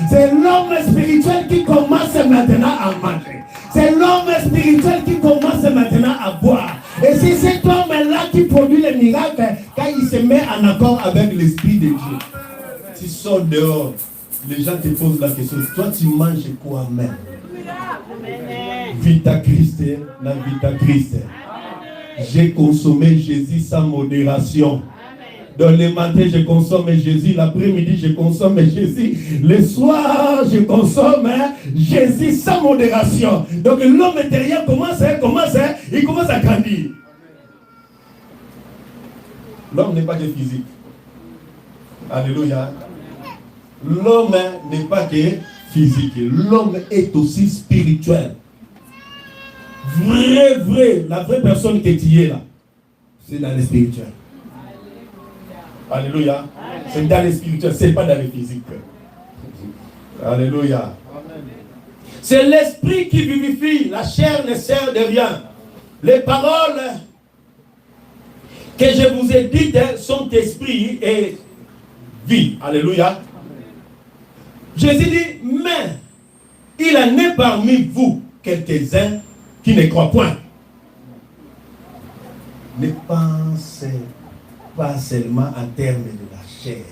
S1: c'est l'homme spirituel qui commence maintenant à manger. C'est l'homme spirituel qui commence maintenant à boire. Et c'est cet homme-là qui produit les miracles quand il se met en accord avec l'Esprit de Dieu. Tu sors dehors, les gens te posent la question, toi tu manges quoi même? Vita Christ, la Vita Christ. J'ai consommé Jésus sans modération. Dans le matin, je consomme Jésus. L'après-midi, je consomme Jésus. Le soir, je consomme Jésus sans modération. Donc l'homme intérieur il commence à grandir. L'homme n'est pas que physique. Alléluia. L'homme n'est pas que physique. L'homme est aussi spirituel. La vraie personne que tu es là, c'est dans le spirituel. Alléluia. C'est dans le spirituel, c'est pas dans le physique. Alléluia. C'est l'esprit qui vivifie. La chair ne sert de rien. Les paroles que je vous ai dites sont esprit et vie. Alléluia. Jésus dit, mais il en est parmi vous quelques-uns qui ne croient point. Ne pensez pas seulement en termes de la chair,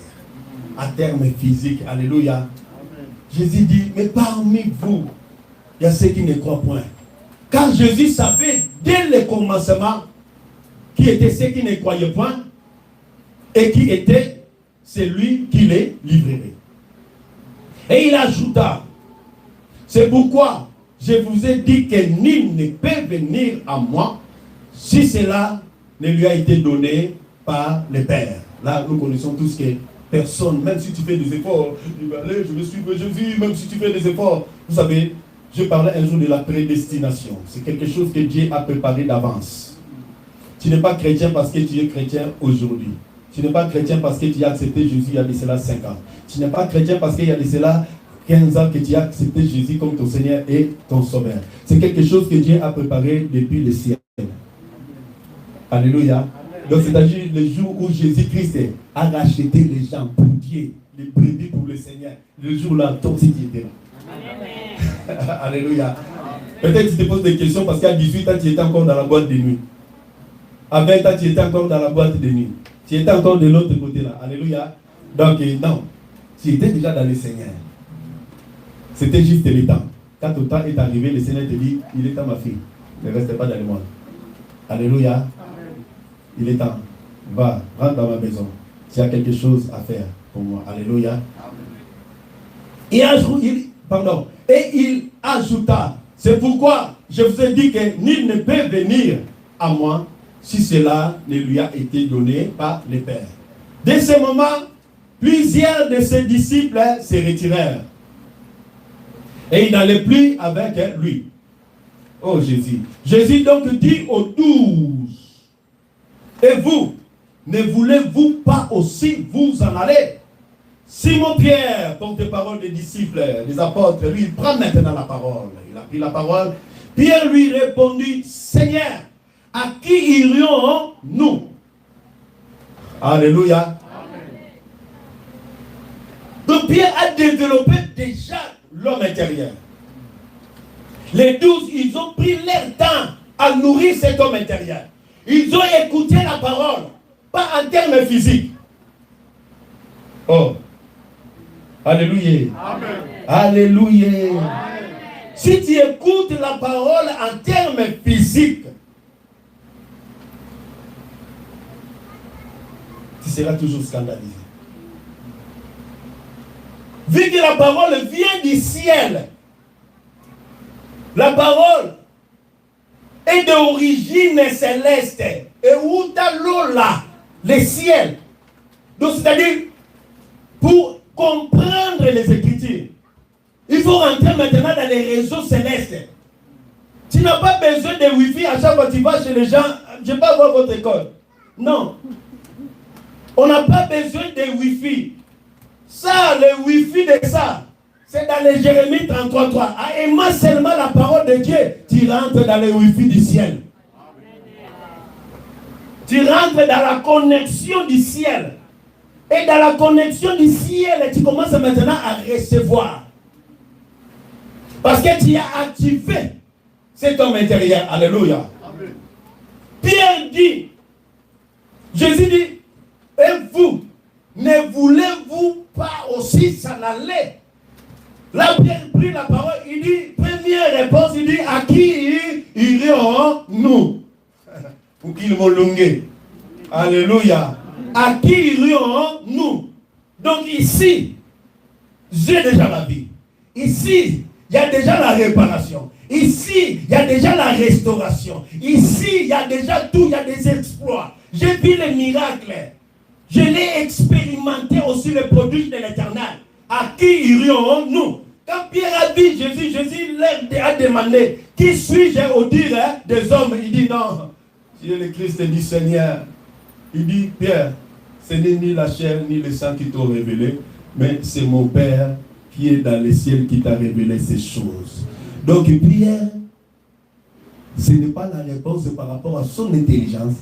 S1: en termes physiques. Alléluia. Jésus dit, mais parmi vous, il y a ceux qui ne croient point. Car Jésus savait dès le commencement qui étaient ceux qui ne croyaient point et qui était celui qui les livrerait. Et il ajouta, c'est pourquoi je vous ai dit que nul ne peut venir à moi si cela ne lui a été donné par le Père. Là, nous connaissons tous que personne, même si tu fais des efforts, tu vas aller, je vais suivre Jésus, même si tu fais des efforts. Vous savez, je parlais un jour de la prédestination. C'est quelque chose que Dieu a préparé d'avance. Tu n'es pas chrétien parce que tu es chrétien aujourd'hui. Tu n'es pas chrétien parce que tu as accepté Jésus il y a de cela 5 ans. Tu n'es pas chrétien parce qu'il y a de cela 15 ans que tu as accepté Jésus comme ton Seigneur et ton Sauveur. C'est quelque chose que Dieu a préparé depuis le ciel. Alléluia. Donc c'est-à-dire le jour où Jésus-Christ a racheté les gens pour Dieu, les brebis pour le Seigneur. Le jour-là, toi aussi tu étais là. Alléluia. Peut-être tu te poses des questions parce qu'à 18 ans, tu étais encore dans la boîte de nuit. À 20 ans, tu étais encore dans la boîte de nuit. Tu étais encore de l'autre côté là. Alléluia. Donc non, tu étais déjà dans le Seigneur. C'était juste le temps. Quand le temps est arrivé, le Seigneur te dit, il est temps ma fille. Ne reste pas dans le monde. Alléluia. Il est temps. Va, rentre dans ma maison. Tu as quelque chose à faire pour moi. Alléluia. Et il ajouta, c'est pourquoi je vous ai dit que nul ne peut venir à moi si cela ne lui a été donné par le Père. Dès ce moment, plusieurs de ses disciples se retirèrent. Et ils n'allaient plus avec lui. Oh Jésus. Jésus donc dit aux 12, et vous, ne voulez-vous pas aussi vous en aller? Simon-Pierre, porte-parole des disciples, des apôtres, lui, il prend maintenant la parole. Il a pris la parole. Pierre lui répondit, Seigneur, à qui irions-nous? Alléluia. Amen. Donc Pierre a développé déjà l'homme intérieur. Les 12, ils ont pris leur temps à nourrir cet homme intérieur. Ils ont écouté la parole, pas en termes physiques. Oh. Alléluia. Amen. Alléluia. Amen. Si tu écoutes la parole en termes physiques, tu seras toujours scandalisé. Vu que la parole vient du ciel, la parole est d'origine céleste. Et où t'as l'eau là, le ciel. Donc c'est-à-dire, pour comprendre les Écritures, il faut rentrer maintenant dans les réseaux célestes. Tu n'as pas besoin de Wi-Fi à chaque fois que tu vas chez les gens. Je ne vais pas voir votre école. Non. On n'a pas besoin de Wi-Fi. Ça, le Wi-Fi de ça, c'est dans les Jérémie 33.3. Et moi seulement la parole de Dieu, tu rentres dans le Wi-Fi du ciel. Tu rentres dans la connexion du ciel. Et dans la connexion du ciel, tu commences maintenant à recevoir. Parce que tu as activé cet homme intérieur. Alléluia. Amen. Pierre dit, Jésus dit, et vous, ne voulez-vous pas aussi s'en aller? Là, Pierre prit la parole, il dit, première réponse, il dit, à qui irions-nous? Pour qu'ils m'ont longué. Alléluia. À qui irions-nous? Donc ici, j'ai déjà la vie. Ici, il y a déjà la réparation. Ici, il y a déjà la restauration. Ici, il y a déjà tout, il y a des exploits. J'ai vu les miracles. Je l'ai expérimenté aussi, le produit de l'Éternel. À qui irions-nous? Quand Pierre a dit Jésus, Jésus leur a demandé, qui suis-je au dire des hommes? Il dit non, tu es le Christ du Seigneur. Il dit, Pierre, ce n'est ni la chair ni le sang qui t'ont révélé, mais c'est mon Père qui est dans le ciel qui t'a révélé ces choses. Donc Pierre, ce n'est pas la réponse par rapport à son intelligence,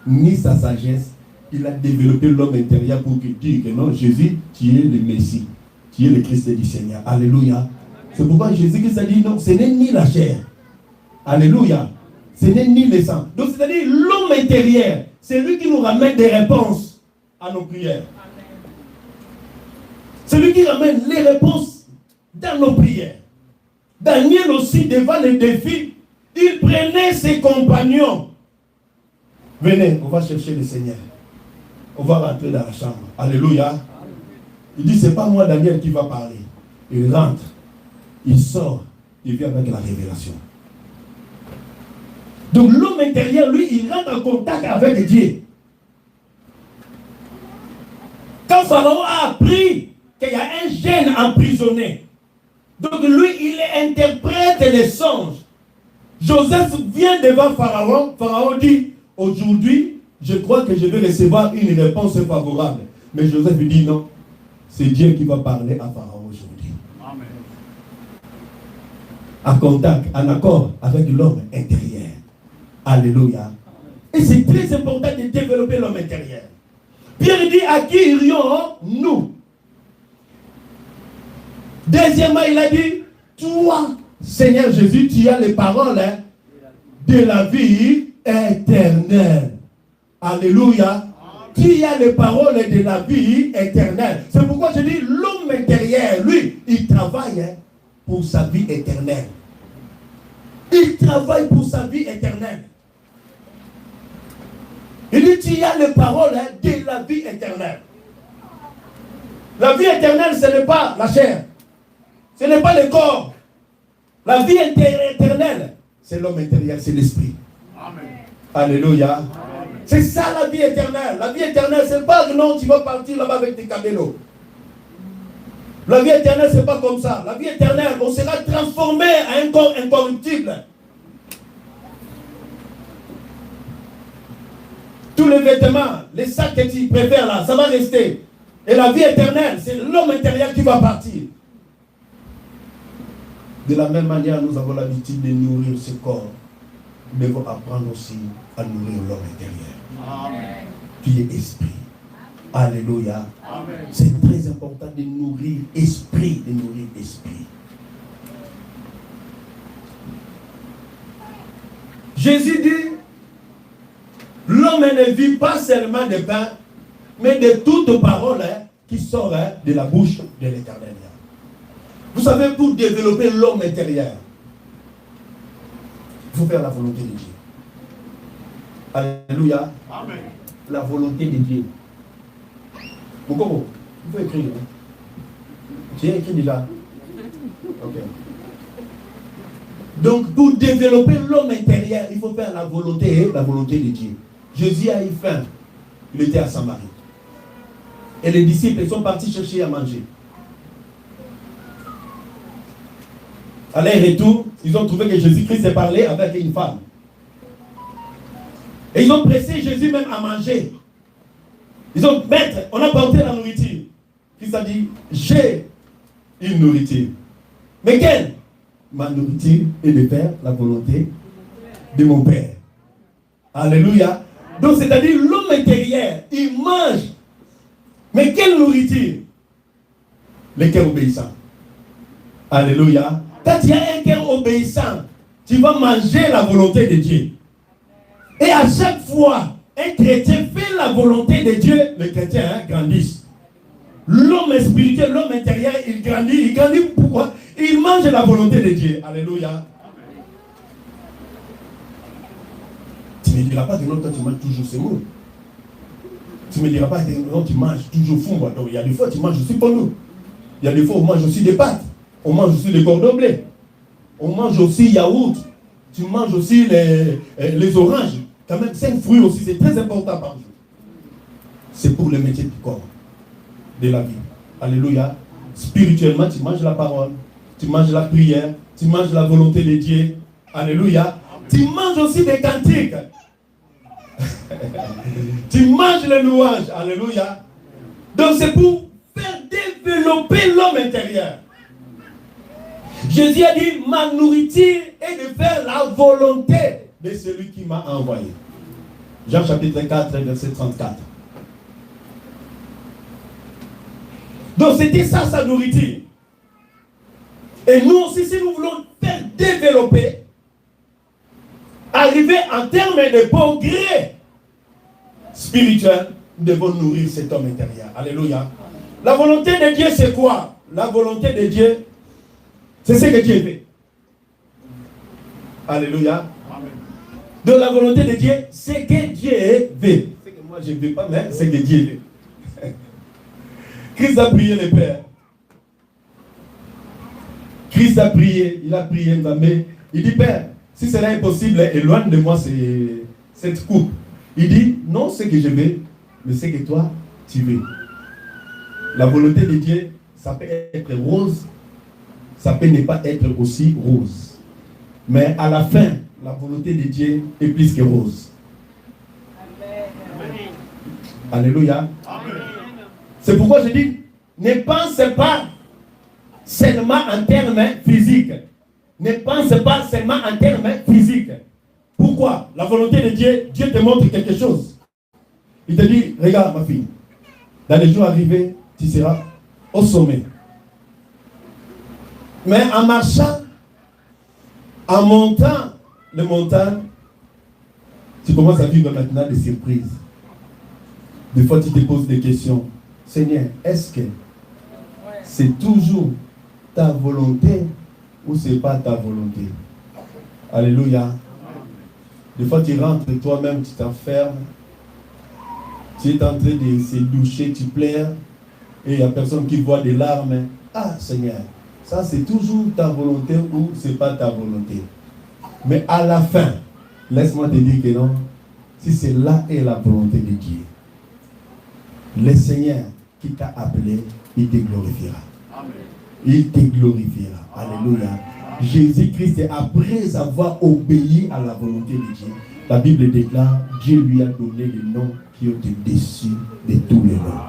S1: ni sa sagesse. Il a développé l'homme intérieur pour dire que non, Jésus, tu es le Messie, tu es le Christ du Seigneur. Alléluia. C'est pourquoi Jésus-Christ a dit non, ce n'est ni la chair. Alléluia. Ce n'est ni le sang. Donc c'est-à-dire l'homme intérieur, c'est lui qui nous ramène des réponses à nos prières. C'est lui qui ramène les réponses dans nos prières. Daniel aussi, devant les défis, il prenait ses compagnons. Venez, on va chercher le Seigneur. On va rentrer dans la chambre. Alléluia. Il dit, c'est pas moi, Daniel, qui va parler. Il rentre, il sort, il vient avec la révélation. Donc l'homme intérieur, lui, il rentre en contact avec Dieu. Quand Pharaon a appris qu'il y a un gène emprisonné, donc lui, il interprète les songes. Joseph vient devant Pharaon. Pharaon dit, aujourd'hui, je crois que je vais recevoir une réponse favorable. Mais Joseph lui dit non. C'est Dieu qui va parler à Pharaon aujourd'hui. Amen. En contact, en accord avec l'homme intérieur. Alléluia. Et c'est très important de développer l'homme intérieur. Pierre dit, à qui irions-nous? Deuxièmement, il a dit, toi, Seigneur Jésus, tu as les paroles de la vie éternelle. Alléluia. Tu as les paroles de la vie éternelle. C'est pourquoi je dis, l'homme intérieur, lui, il travaille pour sa vie éternelle. Il travaille pour sa vie éternelle. Il dit, tu as les paroles de la vie éternelle. La vie éternelle, ce n'est pas la chair. Ce n'est pas le corps. La vie éternelle, c'est l'homme intérieur, c'est l'esprit. Amen. Alléluia. Amen. C'est ça la vie éternelle. La vie éternelle, c'est pas que non, tu vas partir là-bas avec tes camélos. La vie éternelle, c'est pas comme ça. La vie éternelle, on sera transformé à un corps incorruptible. Tous les vêtements, les sacs que tu préfères là, ça va rester. Et la vie éternelle, c'est l'homme intérieur qui va partir. De la même manière, nous avons l'habitude de nourrir ce corps. Nous devons apprendre aussi à nourrir l'homme intérieur. Amen. Qui est esprit. Alléluia. Amen. C'est très important de nourrir esprit, de nourrir esprit. Jésus dit, l'homme ne vit pas seulement de pain, mais de toutes paroles qui sortent de la bouche de l'Éternel. Vous savez, pour développer l'homme intérieur, il faut faire la volonté de Dieu. Alléluia. Amen. La volonté de Dieu. Pourquoi il faut écrire. Tu as écrit déjà. Ok. Donc, pour développer l'homme intérieur, il faut faire la volonté de Dieu. Jésus a eu faim. Il était à Samarie. Et les disciples sont partis chercher à manger. À leur retour, ils ont trouvé que Jésus-Christ s'est parlé avec une femme. Et ils ont pressé Jésus même à manger. Ils ont dit, maître, on a porté la nourriture. Christ a dit, j'ai une nourriture. Mais quelle? Ma nourriture est de faire la volonté de mon Père. Alléluia. Donc c'est-à-dire l'homme intérieur, il mange. Mais quelle nourriture? Le cœur obéissant. Alléluia. Quand tu as un cœur obéissant, tu vas manger la volonté de Dieu. Et à chaque fois, un chrétien fait la volonté de Dieu, le chrétien grandit. L'homme spirituel, l'homme intérieur, il grandit. Il grandit pourquoi? Il mange la volonté de Dieu. Alléluia. Tu ne me diras pas que non, toi tu manges toujours ces mots. Tu ne me diras pas que non, tu manges toujours fou. Donc il y a des fois tu manges aussi pour nous. Il y a des fois on mange aussi des pâtes. On mange aussi des cordons bleus. On mange aussi yaourt. Tu manges aussi les oranges. Quand même 5 fruits aussi, c'est très important par jour. C'est pour le métier du corps, de la vie. Alléluia. Spirituellement, tu manges la parole. Tu manges la prière. Tu manges la volonté de Dieu. Alléluia. Tu manges aussi des cantiques. Tu manges les louanges. Alléluia. Donc c'est pour faire développer l'homme intérieur. Jésus a dit, ma nourriture est de faire la volonté de celui qui m'a envoyé. Jean chapitre 4, verset 34. Donc c'était ça sa nourriture. Et nous aussi, si nous voulons faire développer, arriver en termes de progrès spirituel, nous devons nourrir cet homme intérieur. Alléluia. La volonté de Dieu, c'est quoi? La volonté de Dieu, c'est ce que Dieu fait. Alléluia. Amen. Donc la volonté de Dieu, c'est que Dieu veut. C'est que moi je ne veux pas, mais c'est que Dieu veut. Christ a prié le Père. Christ a prié, il a prié, mais il dit, Père, si cela est possible, éloigne de moi cette coupe. Il dit, non, c'est que je veux, mais c'est que toi, tu veux. La volonté de Dieu, ça peut être rose, ça peut ne pas être aussi rose. Mais à la fin, la volonté de Dieu est plus que rose. Amen. Alléluia. Amen. C'est pourquoi je dis, ne pensez pas seulement en termes physiques. Ne pensez pas seulement en termes physiques. Pourquoi? La volonté de Dieu, Dieu te montre quelque chose. Il te dit, regarde ma fille, dans les jours arrivés, tu seras au sommet. Mais en marchant, en montant les montagnes, tu commences à vivre maintenant des surprises. Des fois, tu te poses des questions. Seigneur, est-ce que c'est toujours ta volonté ou c'est pas ta volonté? Alléluia. Des fois, tu rentres toi-même, tu t'enfermes. Tu es en train de se doucher, tu pleures. Et il n'y a personne qui voit des larmes. Ah, Seigneur, ça c'est toujours ta volonté ou c'est pas ta volonté. Mais à la fin, laisse-moi te dire que non. Si c'est là est la volonté de Dieu, le Seigneur qui t'a appelé, il te glorifiera. Amen. Il te glorifiera. Alléluia. Jésus-Christ, après avoir obéi à la volonté de Dieu, la Bible déclare, Dieu lui a donné le nom qui est au-dessus de tous les noms.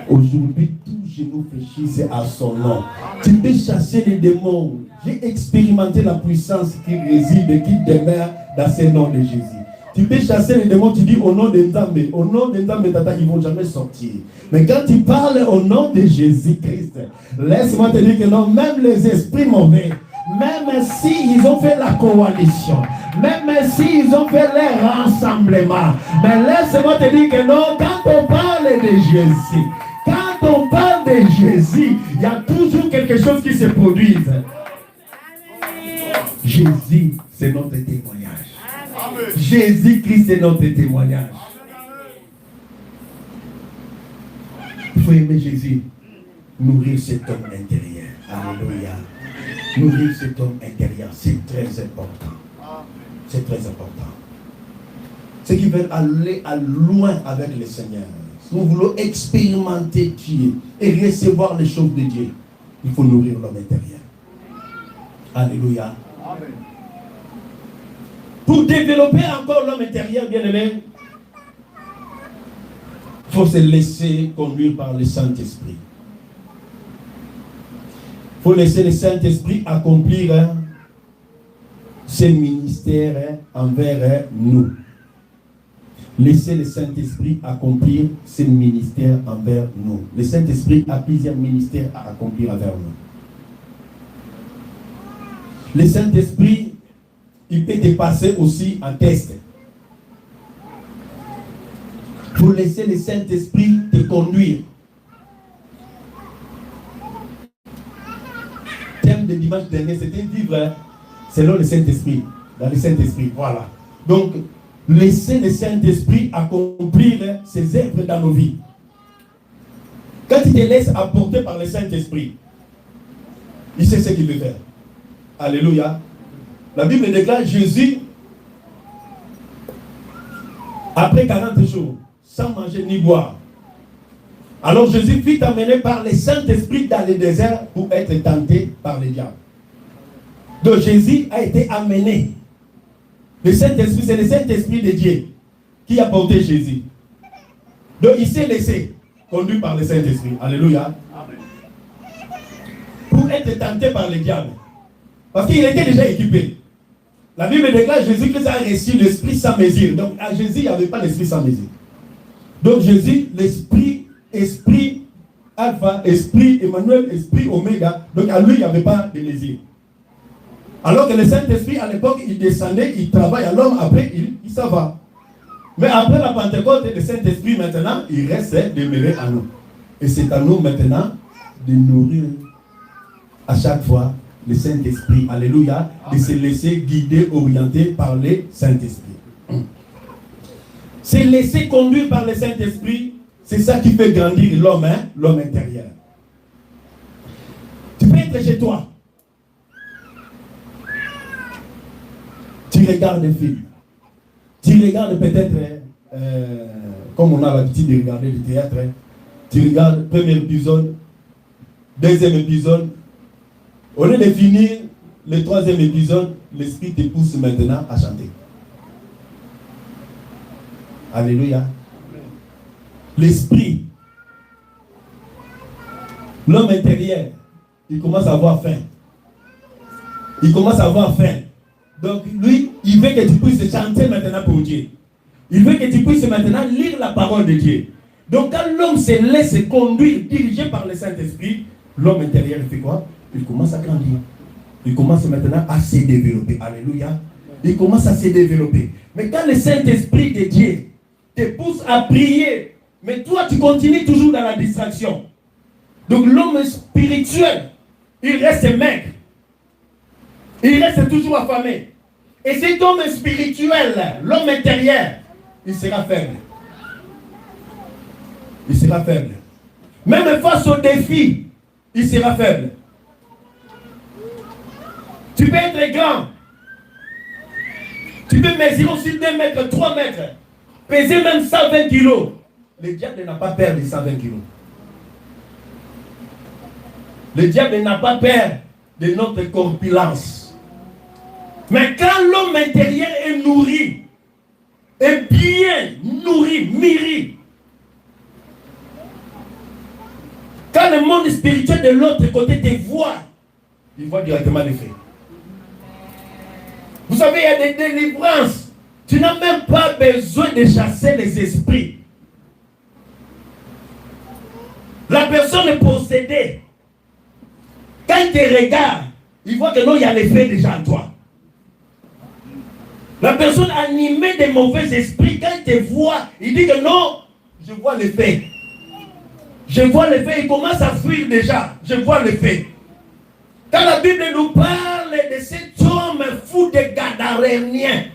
S1: Aujourd'hui, tout genou fléchisse à son nom. Tu peux chasser les démons. J'ai expérimenté la puissance qui réside et qui demeure dans ce nom de Jésus. Tu peux chasser les démons, tu dis au nom de Nzambe. Au nom de Nzambe, tata, ils ne vont jamais sortir. Mais quand tu parles au nom de Jésus-Christ, laisse-moi te dire que non, même les esprits mauvais, même s'ils ont fait la coalition, même s'ils ont fait les rassemblements, mais laisse-moi te dire que non, quand on parle de Jésus, quand on parle de Jésus, il y a toujours quelque chose qui se produit. Jésus, c'est notre témoignage. Jésus-Christ, c'est notre témoignage. Il faut aimer Jésus, nourrir cet homme intérieur. Alléluia. Nourrir cet homme intérieur, c'est très important. C'est très important. Ceux qui veulent aller à loin avec le Seigneur, si nous voulons expérimenter Dieu et recevoir les choses de Dieu, il faut nourrir l'homme intérieur. Alléluia. Amen. Pour développer encore l'homme intérieur, bien aimé, il faut se laisser conduire par le Saint-Esprit. Il faut laisser le Saint-Esprit accomplir ses ministères envers nous. Laissez le Saint-Esprit accomplir ses ministères envers nous. Le Saint-Esprit a plusieurs ministères à accomplir envers nous. Le Saint-Esprit, il peut dépasser aussi un test. Pour laisser le Saint-Esprit te conduire. Thème de dimanche dernier, c'était vivre selon le Saint-Esprit. Dans le Saint-Esprit, voilà. Donc, laisser le Saint-Esprit accomplir ses œuvres dans nos vies. Quand il te laisse apporter par le Saint-Esprit, il sait ce qu'il veut faire. Alléluia. La Bible déclare Jésus, après 40 jours, sans manger ni boire. Alors Jésus fut amené par le Saint-Esprit dans le désert pour être tenté par le diable. Donc Jésus a été amené. Le Saint-Esprit, c'est le Saint-Esprit de Dieu qui a porté Jésus. Donc il s'est laissé conduire par le Saint-Esprit. Alléluia. Amen. Pour être tenté par le diable. Parce qu'il était déjà équipé. La Bible déclare Jésus-Christ a reçu l'esprit sans mesure. Donc à Jésus, il n'y avait pas l'esprit sans mesure. Donc Jésus, l'esprit, esprit alpha, esprit Emmanuel, esprit oméga. Donc à lui, il n'y avait pas de mesure. Alors que le Saint-Esprit, à l'époque, il descendait, il travaille à l'homme, après, il s'en va. Mais après la Pentecôte, le Saint-Esprit, maintenant, il reste demeuré à nous. Et c'est à nous maintenant de nourrir à chaque fois le Saint-Esprit. Alléluia. De se laisser guider, orienter par le Saint-Esprit. Se laisser conduire par le Saint-Esprit, c'est ça qui fait grandir l'homme, hein, l'homme intérieur. Tu peux être chez toi. Tu regardes des films. Tu regardes peut-être, comme on a l'habitude de regarder le théâtre, hein, tu regardes le premier épisode, deuxième épisode. Au lieu de finir le troisième épisode, l'esprit te pousse maintenant à chanter. Alléluia. L'esprit, l'homme intérieur, il commence à avoir faim. Il commence à avoir faim. Donc lui, il veut que tu puisses chanter maintenant pour Dieu. Il veut que tu puisses maintenant lire la parole de Dieu. Donc quand l'homme se laisse conduire, dirigé par le Saint-Esprit, l'homme intérieur fait quoi? Il commence à grandir. Il commence maintenant à se développer. Alléluia. Il commence à se développer. Mais quand le Saint-Esprit de Dieu te pousse à prier, mais toi tu continues toujours dans la distraction. Donc l'homme spirituel, il reste maigre. Il reste toujours affamé. Et cet homme spirituel, l'homme intérieur, il sera faible. Il sera faible. Même face au défi, il sera faible. Tu peux être grand. Tu peux mesurer aussi 2 mètres, 3 mètres. Peser même 120 kilos. Le diable n'a pas peur de 120 kilos. Le diable n'a pas peur de notre corpulence. Mais quand l'homme intérieur est nourri, est bien nourri, mûri, quand le monde spirituel de l'autre côté te voit, il voit directement les faits. Vous savez, il y a des délivrances. Tu n'as même pas besoin de chasser les esprits. La personne est possédée. Quand il te regarde, il voit que non, il y a l'effet déjà en toi. La personne animée de mauvais esprits, quand il te voit, il dit que non, je vois l'effet. Je vois l'effet, il commence à fuir déjà. Je vois l'effet. Quand la Bible nous parle de cet homme fou de Gadarénien,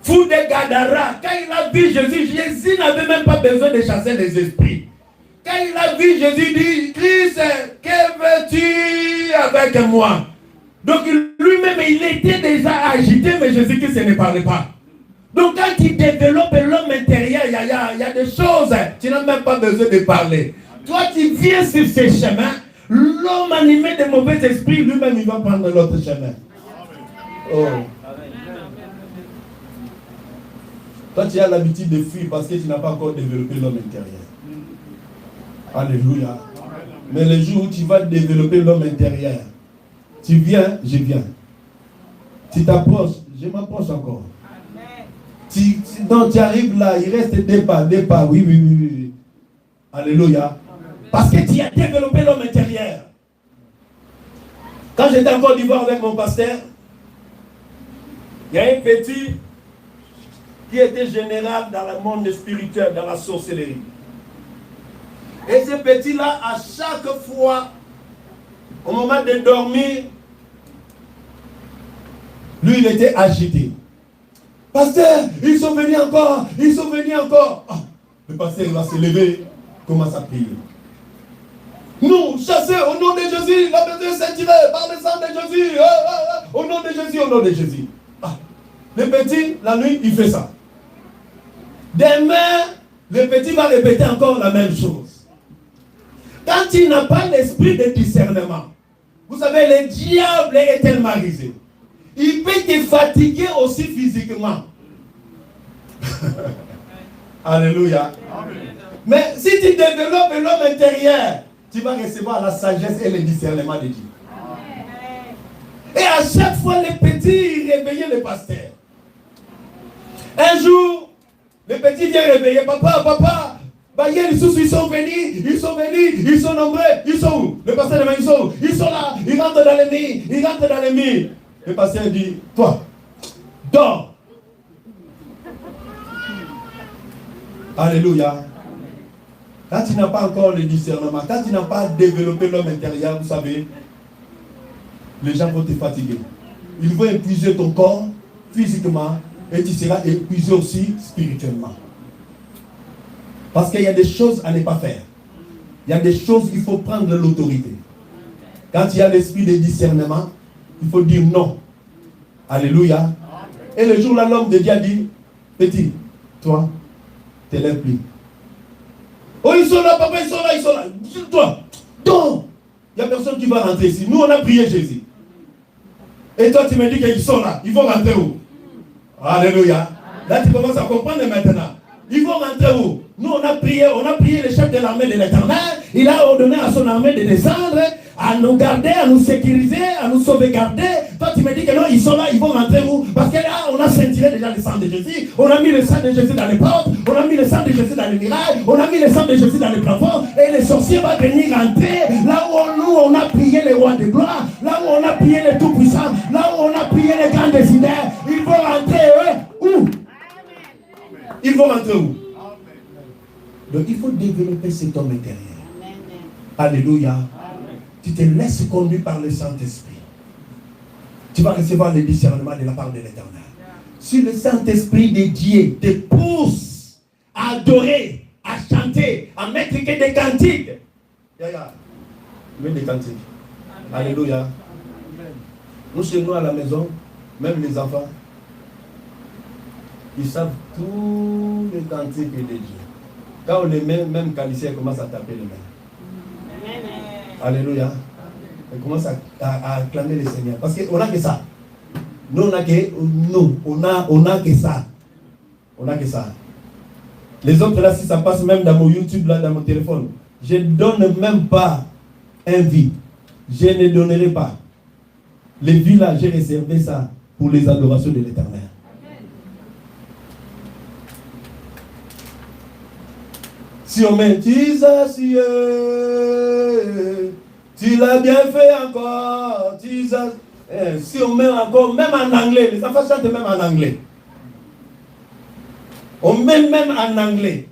S1: fou de Gadara, quand il a vu Jésus, Jésus n'avait même pas besoin de chasser les esprits. Quand il a vu Jésus, il dit, Christ, que veux-tu avec moi? Donc lui-même, il était déjà agité, mais Jésus-Christ ne parlait pas. Donc quand il développe l'homme intérieur, il y a des choses, tu n'as même pas besoin de parler. Toi, tu viens sur ce chemin, l'homme animé de mauvais esprits, lui-même, il va prendre l'autre chemin. Oh. Toi, tu as l'habitude de fuir parce que tu n'as pas encore développé l'homme intérieur. Alléluia. Mais le jour où tu vas développer l'homme intérieur, tu viens, je viens. Tu t'approches, je m'approche encore. Donc tu arrives là, il reste des pas, oui. Alléluia. Parce que tu as développé l'homme intérieur. Quand j'étais en Côte d'Ivoire avec mon pasteur, il y a un petit qui était général dans le monde spirituel, dans la sorcellerie. Et ce petit-là, à chaque fois, au moment de dormir, lui, il était agité. Pasteur, ils sont venus encore. Ah, le pasteur, il va se lever, commence à prier. Nous, chassez au nom de Jésus, la personne s'est tirée par le sang de Jésus. Au nom de Jésus. Ah, le petit, la nuit, il fait ça. Demain, le petit va répéter encore la même chose. Quand il n'a pas l'esprit de discernement, vous savez, le diable est tellement risé. Il peut te fatiguer aussi physiquement. Alléluia. Amen. Mais si tu développes l'homme intérieur, tu vas recevoir la sagesse et le discernement de Dieu. Et à petit réveillait le pasteur. Un jour, le petit vient réveiller. Papa, ils sont venus, ils sont nombreux. Ils sont où? Le pasteur demande, ils sont où? Ils sont là, ils rentrent dans les murs. Le pasteur dit, toi, dors. Alléluia. Quand tu n'as pas encore le discernement, quand tu n'as pas développé l'homme intérieur, vous savez, les gens vont te fatiguer. Ils vont épuiser ton corps physiquement et tu seras épuisé aussi spirituellement. Parce qu'il y a des choses à ne pas faire. Il y a des choses, il faut prendre l'autorité. Quand il y a l'esprit de discernement, il faut dire non. Alléluia. Et le jour là, l'homme de Dieu a dit, petit, toi, t'es lève plus. Oh, ils sont là, papa, ils sont là. Toi, donc, il n'y a personne qui va rentrer ici. Nous, on a prié Jésus. Et toi, tu me dis qu'ils sont là. Ils vont rentrer où? Alléluia. Là, tu commences à comprendre maintenant. Ils vont rentrer où? Nous, on a prié le chef de l'armée de l'Éternel. Il a ordonné à son armée de descendre, à nous garder, à nous sécuriser, à nous sauvegarder. Toi, tu me dis que non, ils sont là, ils vont rentrer où? Parce que là, on a scintillé déjà le sang de Jésus. On a mis le sang de Jésus dans les portes. On a mis le sang de Jésus dans les murailles. On a mis le sang de Jésus dans les plafonds. Et les sorciers vont venir rentrer. Là où nous, on a prié les rois de gloire. Là où on a prié les tout-puissants. Là où on a prié les grands décideurs. Ils vont rentrer, où? Ils vont rentrer où? Donc il faut développer cet homme intérieur. Alléluia. Tu te laisses conduire par le Saint-Esprit. Tu vas recevoir le discernement de la part de l'Éternel. Si le Saint-Esprit de Dieu te pousse à adorer, à chanter, à mettre que des cantiques. Mets des cantiques. Alléluia. Nous, chez nous à la maison, même les enfants, ils savent tous les cantiques de Dieu. Quand on les met, même quand ils commencent à taper les mains. Alléluia. On commence à acclamer le Seigneur. Parce qu'on n'a que ça. Nous, on n'a que ça. On n'a que ça. Les autres là, si ça passe même dans mon YouTube, là, dans mon téléphone, je ne donne même pas un vie. Je ne donnerai pas. Les vies là, j'ai réservé ça pour les adorations de l'Éternel. Si on met Jesus, tu l'as bien fait encore, Jesus. Si on met encore, même en anglais, les enfants chantent même en anglais. On met même en anglais.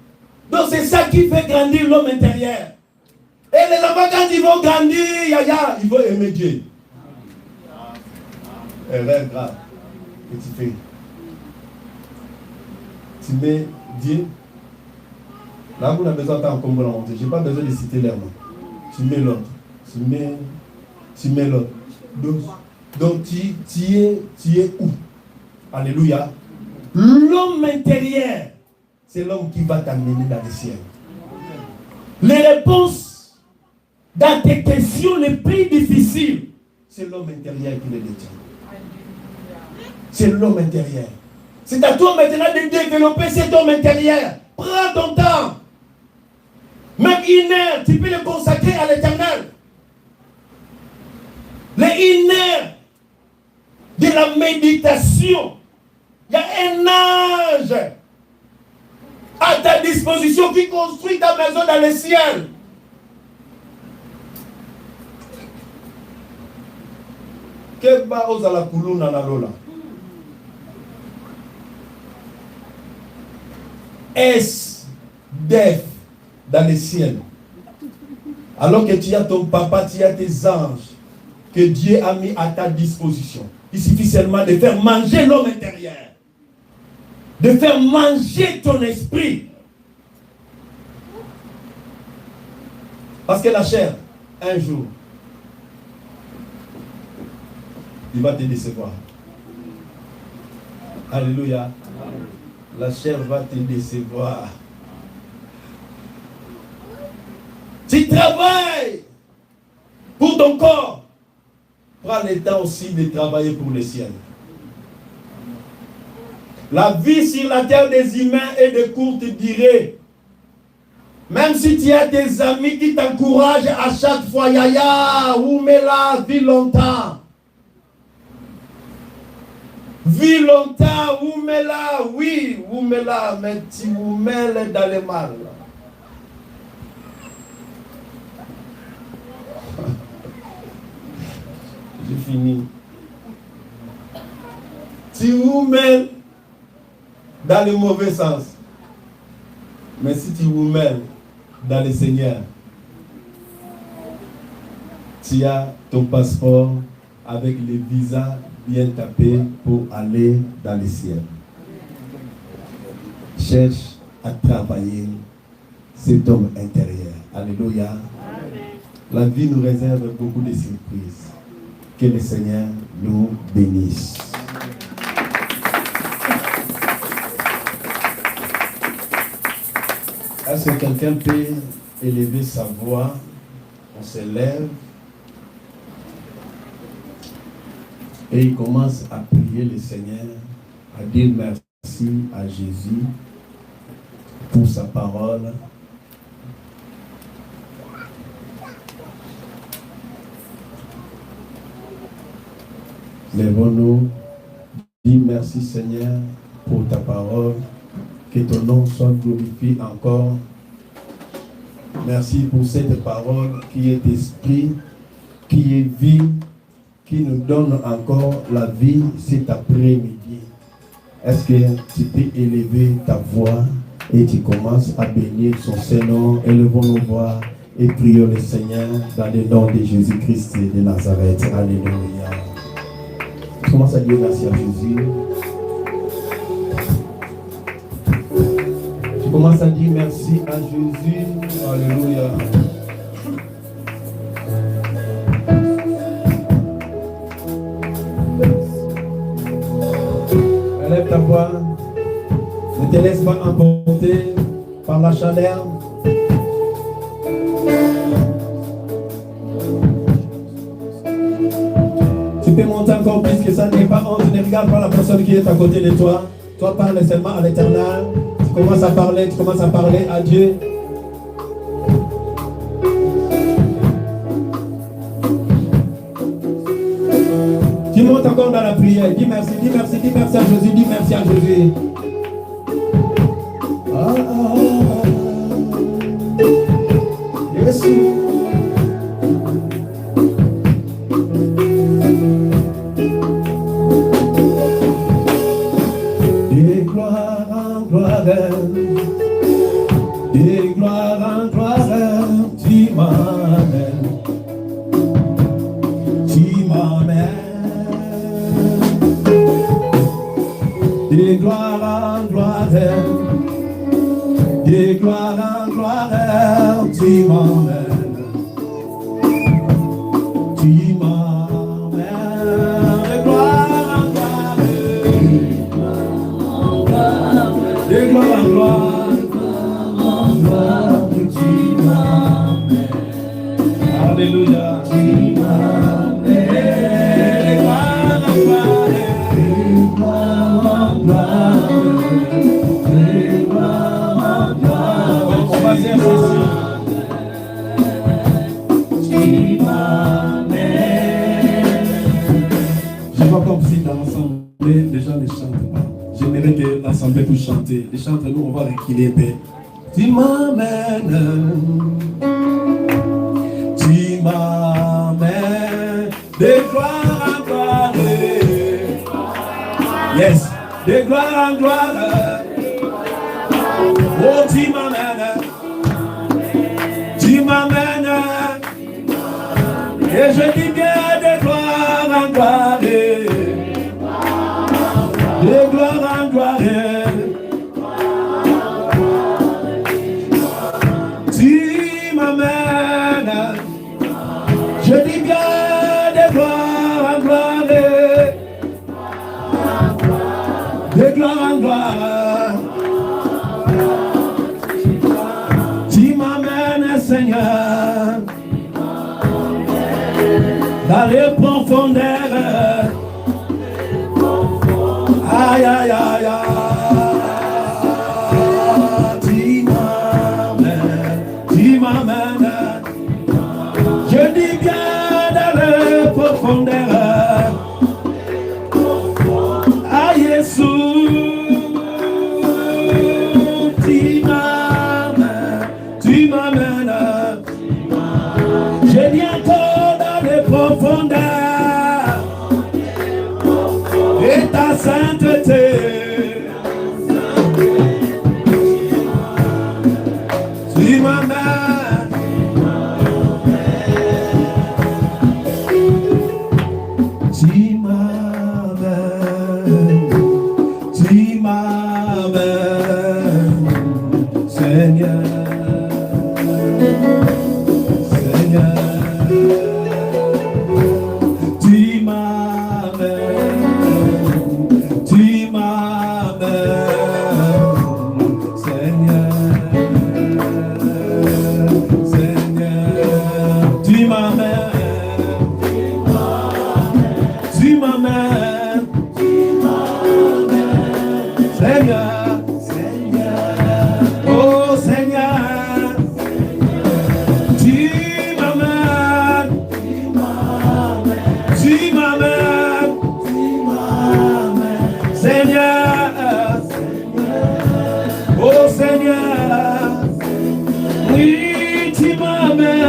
S1: Donc c'est ça qui fait grandir l'homme intérieur. Et les enfants, quand ils vont grandir, ils vont aimer Dieu. Erreur grave que tu fais. Tu mets Dieu. Là, vous avez besoin d'en comprendre la montée. Je n'ai pas besoin de citer leur nom. Tu mets l'autre. Tu mets l'autre. Donc tu es où? Alléluia. L'homme intérieur, c'est l'homme qui va t'amener dans le ciel. Les réponses dans tes questions les plus difficiles, c'est l'homme intérieur qui les détient. C'est l'homme intérieur. C'est à toi maintenant de développer cet homme intérieur. Prends ton temps. Même 1 heure, tu peux le consacrer à l'Éternel. Les 1 heure de la méditation. Il y a un ange à ta disposition qui construit ta maison dans le ciel. Keba ozala kuluna na lola. SDF dans le ciel. Alors que tu as ton papa, tu as tes anges que Dieu a mis à ta disposition. Il suffit seulement de faire manger l'homme intérieur. De faire manger ton esprit. Parce que la chair, un jour, il va te décevoir. Alléluia. La chair va te décevoir. Tu travailles pour ton corps. Prends le temps aussi de travailler pour le ciel. La vie sur la terre des humains est de courte durée. Même si tu as des amis qui t'encouragent à chaque fois, Yaya, Oumela, vis longtemps. Vis longtemps, vous mettez là, oui, vous mettez là, mais tu vous mettez dans le mal. J'ai fini. Tu vous mets dans le mauvais sens. Mais si tu vous mets dans le Seigneur, tu as ton passeport avec le visa bien tapé pour aller dans le ciel. Cherche à travailler cet homme intérieur. Alléluia. La vie nous réserve beaucoup de surprises. Que le Seigneur nous bénisse. Est-ce que quelqu'un peut élever sa voix? On se lève et il commence à prier le Seigneur, à dire merci à Jésus pour sa parole. Lèvons-nous, dis merci Seigneur pour ta parole, que ton nom soit glorifié encore. Merci pour cette parole qui est esprit, qui est vie, qui nous donne encore la vie cet après-midi. Est-ce que tu peux élever ta voix et tu commences à bénir son Saint-Nom? Élevons nos voix et prions le Seigneur dans le nom de Jésus-Christ de Nazareth. Alléluia. Tu commences à dire merci à Jésus. Tu commences à dire merci à Jésus. Alléluia. Lève ta voix. Ne te laisse pas emporter par la chaleur. Tu peux monter encore plus que ça, n'aie pas honte, ne regarde pas la personne qui est à côté de toi. Toi, parle seulement à l'Éternel. Tu commences à parler à Dieu. Tu montes encore dans la prière. Dis merci à Jésus, dis merci à Jésus. Jésus. De gloire en gloire, de gloire en gloire, tu m'amènes, tu m'amènes. De gloire en gloire, de gloire en gloire, tu m'amènes, tu m'amènes. De gloire en gloire, de gloire en gloire, tu m'amènes. Alléluia, tu m'amènes. De gloire en gloire. On va dire ceci. Je vois comme si dans l'assemblée, les gens ne chantent pas. J'aimerais que l'assemblée puisse chanter. Les chants, nous, on va reculer un peu. Tu m'amènes, tu m'amènes de gloire en gloire. Yes, de gloire en gloire. Oh, tu m'amènes, tu m'amènes. Et je dis bien de gloire en gloire. De gloire en gloire. Tu m'amènes. Je dis bien de gloire en gloire. De gloire en gloire. Tu m'amènes, Seigneur, dans les profondeurs. Aïe, aïe, aïe, aïe. Tu m'amènes, tu m'amènes. Je dis bien dans les profondeurs. ta sainteté. Tu m'amènes. Tu m'amènes. Tu m'amènes. Seigneur. Seigneur. Tu m'amènes. Tu m'amènes. Seigneur. Tu m'amènes, tu m'amènes, Seigneur, Seigneur, oh Seigneur, tu m'amènes, tu m'amènes, Seigneur, oh Seigneur, oui, tu m'amènes.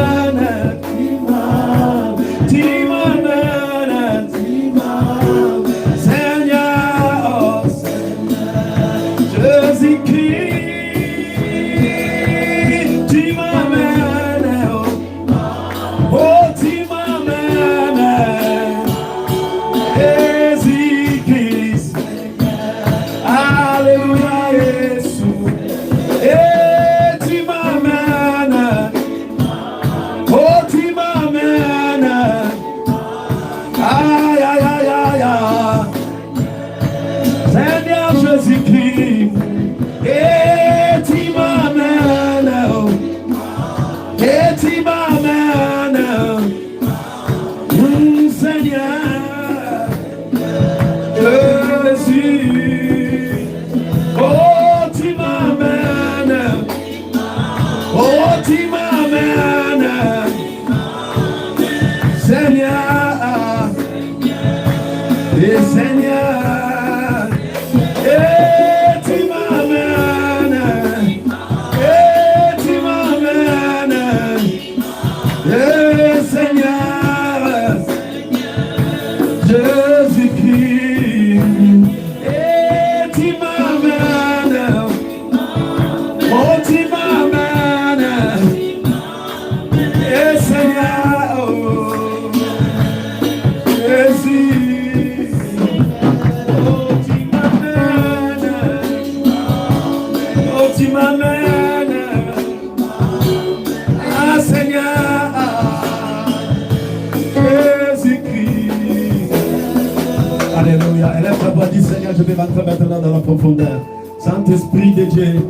S1: Alléluia. Élève ta voix, dis Seigneur, je vais rentrer maintenant dans la profondeur. Saint-Esprit de Dieu,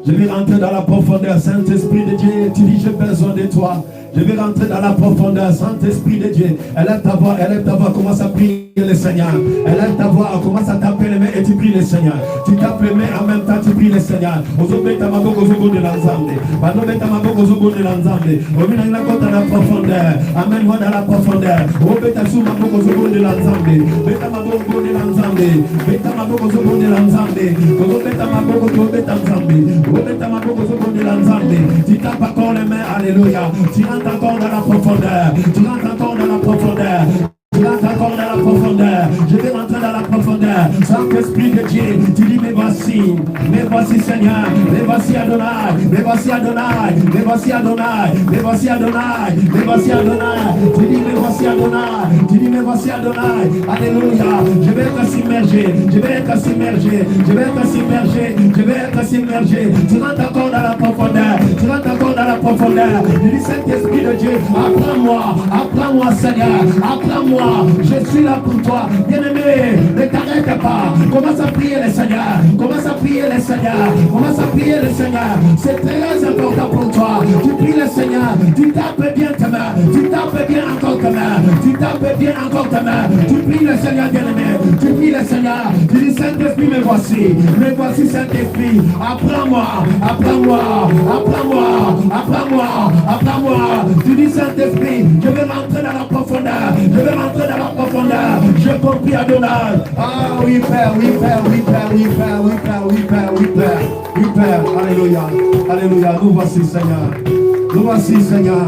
S1: je vais rentrer dans la profondeur. Saint-Esprit de Dieu, tu dis j'ai besoin de toi. Je vais rentrer dans la profondeur. Saint-Esprit de Dieu, élève ta voix, commence à prier le Seigneur. Élève ta voix, commence à taper les mains et tu pries le Seigneur. Tu tapes les mains en même temps, tu pries le Seigneur. Ozobeta maboko zogonde l'ensemble. Banobeta maboko zogonde l'ensemble. Omina la côte dans la profondeur. Amène-moi dans la profondeur. Obeta sous maboko zogonde l'ensemble. Beta maboko de l'ensemble. Beta maboko zogonde l'ensemble. Ozobeta maboko zogonde l'ensemble. Obeta maboko zogonde l'ensemble. Tu tapes encore les mains, alléluia. Tu rentres encore dans la profondeur. Tu rentres encore dans la profondeur. Tu rentres encore dans la profondeur. Je vais rentrer dans la profondeur. Saint-Esprit de Dieu, tu dis mais voici Seigneur, mais voici Adonai, mais voici Adonai, mais voici Adonai, mais voici Adonai, mais voici Adonai. Tu dis mais voici Adonai, tu dis mais voici Adonai. Alléluia. Je vais être submergé, je vais être submergé, je vais être submergé, je vais être submergé. Tu rentres encore dans la profondeur, tu rentres encore dans la profondeur. Je dis Saint-Esprit de Dieu, apprends-moi Seigneur, apprends-moi. Je suis là pour toi, bien-aimé, ne t'arrête pas. Commence à prier le Seigneur, commence à prier le Seigneur, commence à prier le Seigneur. C'est très important pour toi. Tu pries le Seigneur, tu tapes bien ta main, tu tapes bien encore ta main, tu tapes bien encore ta main. Tu pries le Seigneur, bien-aimé, tu pries le Seigneur. Tu dis Saint-Esprit, me voici Saint-Esprit. Apprends-moi, apprends-moi, apprends-moi, apprends-moi, apprends-moi. Tu dis Saint-Esprit, je vais rentrer dans la profondeur, je vais rentrer dans la profondeur. Je compris Adonai. Ah oui Père, oui Père, oui Père, oui Père, oui Père, oui Père, oui Père, oui Père. Alléluia, alléluia. Nous voici Seigneur, nous voici Seigneur.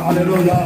S1: Alléluia.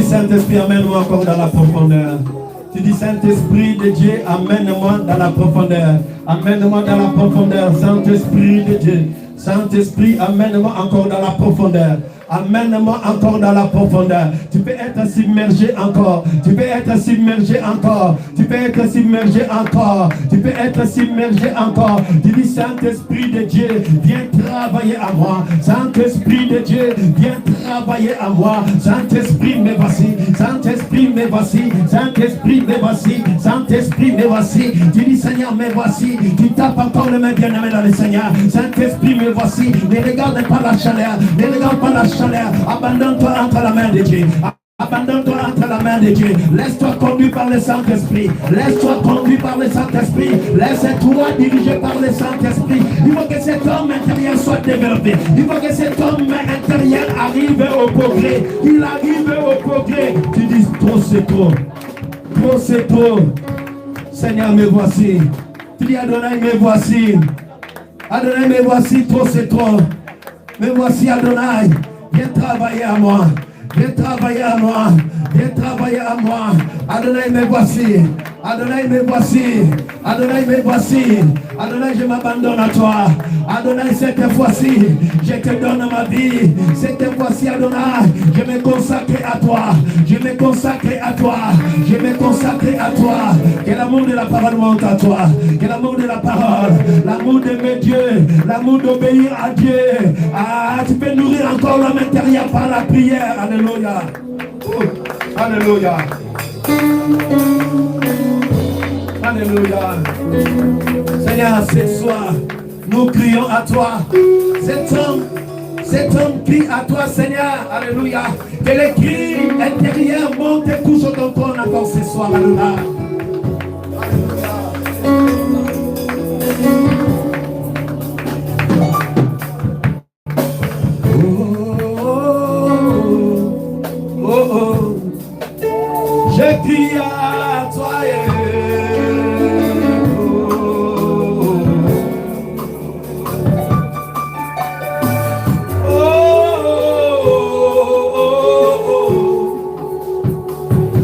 S1: Saint-Esprit, amène-moi encore dans la profondeur. Tu dis, Saint-Esprit de Dieu, amène-moi dans la profondeur. Amène-moi dans la profondeur, Saint-Esprit de Dieu. Saint-Esprit, amène-moi encore dans la profondeur. Amène-moi encore dans la profondeur. Tu peux être submergé encore. Tu peux être submergé encore. Tu peux être submergé encore. Tu peux être submergé encore. Tu dis, Saint-Esprit de Dieu, viens travailler à moi. Saint-Esprit de Dieu, viens travailler à moi. Saint-Esprit, me voici. Saint-Esprit, me voici. Saint-Esprit, me voici. Saint-Esprit, me voici. Tu dis, Seigneur, me voici. Tu tapes encore le main bien-aimé dans le Seigneur. Saint-Esprit, me voici. Ne regarde pas la chaleur. Ne regarde pas la chaleur. Abandonne-toi entre la main de Dieu. Abandonne-toi entre la main de Dieu. Laisse-toi conduire par le Saint-Esprit. Laisse-toi conduire par le Saint-Esprit. Laisse-toi diriger par le Saint-Esprit. Il faut que cet homme intérieur soit développé. Il faut que cet homme intérieur arrive au progrès. Il arrive au progrès. Tu dis, trop c'est trop. Trop c'est trop. Seigneur, me voici. Tu dis, Adonai, me voici. Adonai, me voici. Trop c'est trop. Me voici, Adonai. Viens travailler à moi. Viens travailler à moi. Viens travailler à moi. Adonai, me voici. Adonai, me voici. Adonai, me voici. Adonai, je m'abandonne à toi. Adonai, cette fois-ci, je te donne ma vie. Cette fois-ci, Adonai, je me consacre à toi. Je me consacre à toi. Je me consacre à toi. Que l'amour de la parole monte à toi. Que l'amour de la parole, l'amour d'aimer Dieu, l'amour d'obéir à Dieu. Ah, tu peux nourrir encore l'homme intérieur par la prière. Alléluia. Alléluia. Alléluia. Seigneur, ce soir, nous crions à toi. Cet homme crie à toi, Seigneur. Alléluia. Que les cris intérieurs montent et couchent ton trône encore ce soir. Alléluia. Je crie à toi.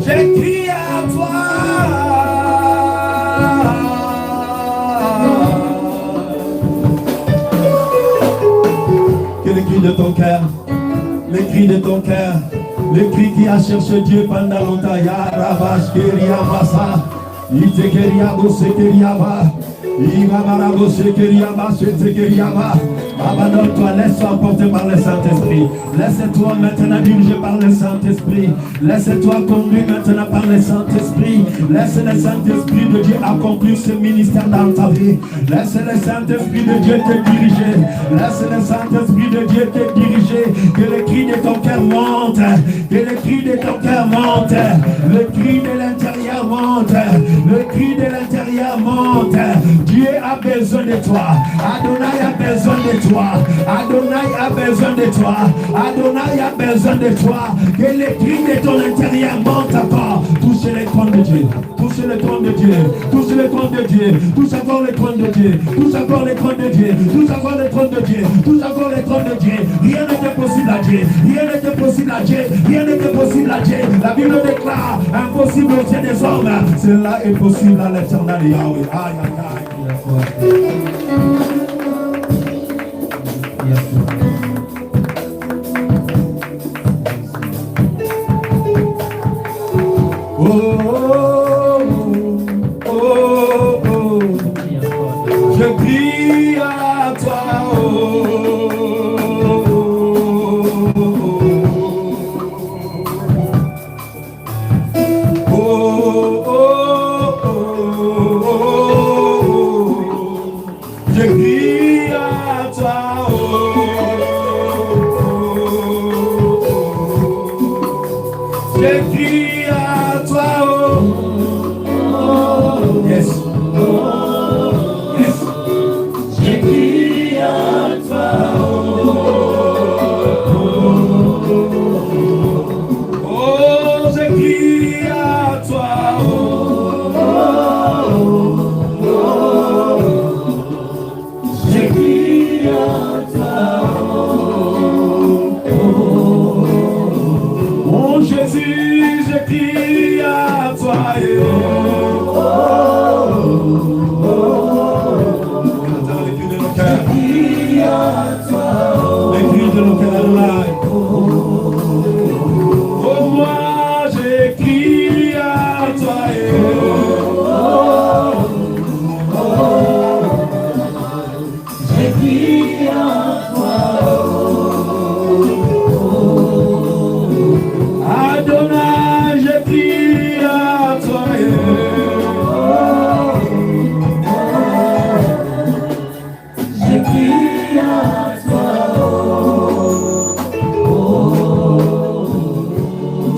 S1: Je crie à toi. les cris de ton cœur, les cris qui a cherché Dieu pendant longtemps. Ya Rabash Keria Massa, Itekeria Bosekeriaba, Ibabarabo Sekeriaba, Setekeriaba. Abandonne-toi, laisse-toi emporter par le Saint-Esprit. Laisse-toi maintenant diriger par le Saint-Esprit. Laisse-toi conduire maintenant par le Saint-Esprit. Laisse le Saint-Esprit de Dieu accomplir ce ministère dans ta vie. Laisse le Saint-Esprit de Dieu te diriger. Laisse le Saint-Esprit de Dieu te diriger. Que le cri de ton cœur monte. Que le cri de ton cœur monte. Le cri de l'intérieur monte. Le cri de l'intérieur monte. Dieu a besoin de toi. Adonai a besoin de toi. Adonai a besoin de toi. Adonai a besoin de toi. Que les cris de ton intérieur montent encore. Touchez le trône de Dieu. Touchez le trône de Dieu. Touchez le trône de Dieu. Touche encore le trône de Dieu. Touche encore le trône de Dieu. Touche encore le trône de Dieu. Touche encore le trône de Dieu. Rien n'était possible à Dieu. Rien n'était possible à Dieu. Rien n'était possible à Dieu. La Bible déclare impossible aux yeux des hommes. Cela est possible à l'éternel Yahweh. Aïe, aïe, aïe. Yes, oh, oh, oh, oh. Je crie à toi, oh, oh, oh, oh. Je crie à toi, je crie à toi, oh. Yes. Yes. Je crie à toi, oh. Je crie à toi, je crie à toi, oh Jésus, je crie à toi, les cris de nos cœurs, les cris de nos cœurs, oh moi je crie à toi, je crie à toi, Adonai, je crie à toi, je crie à toi,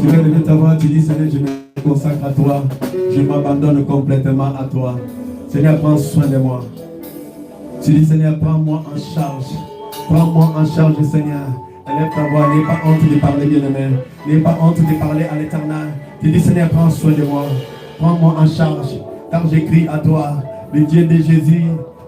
S1: tu vas lever ta voix, tu dis Seigneur, je me consacre à toi, je m'abandonne complètement à toi. Seigneur, prends soin de moi. Tu dis Seigneur, prends-moi en charge. Prends-moi en charge, Seigneur. Élève ta voix, n'aie pas honte de parler, bien-aimé. N'aie pas honte de parler à l'Éternel. Tu dis Seigneur, prends soin de moi. Prends-moi en charge. Car j'écris à toi, le Dieu de Jésus,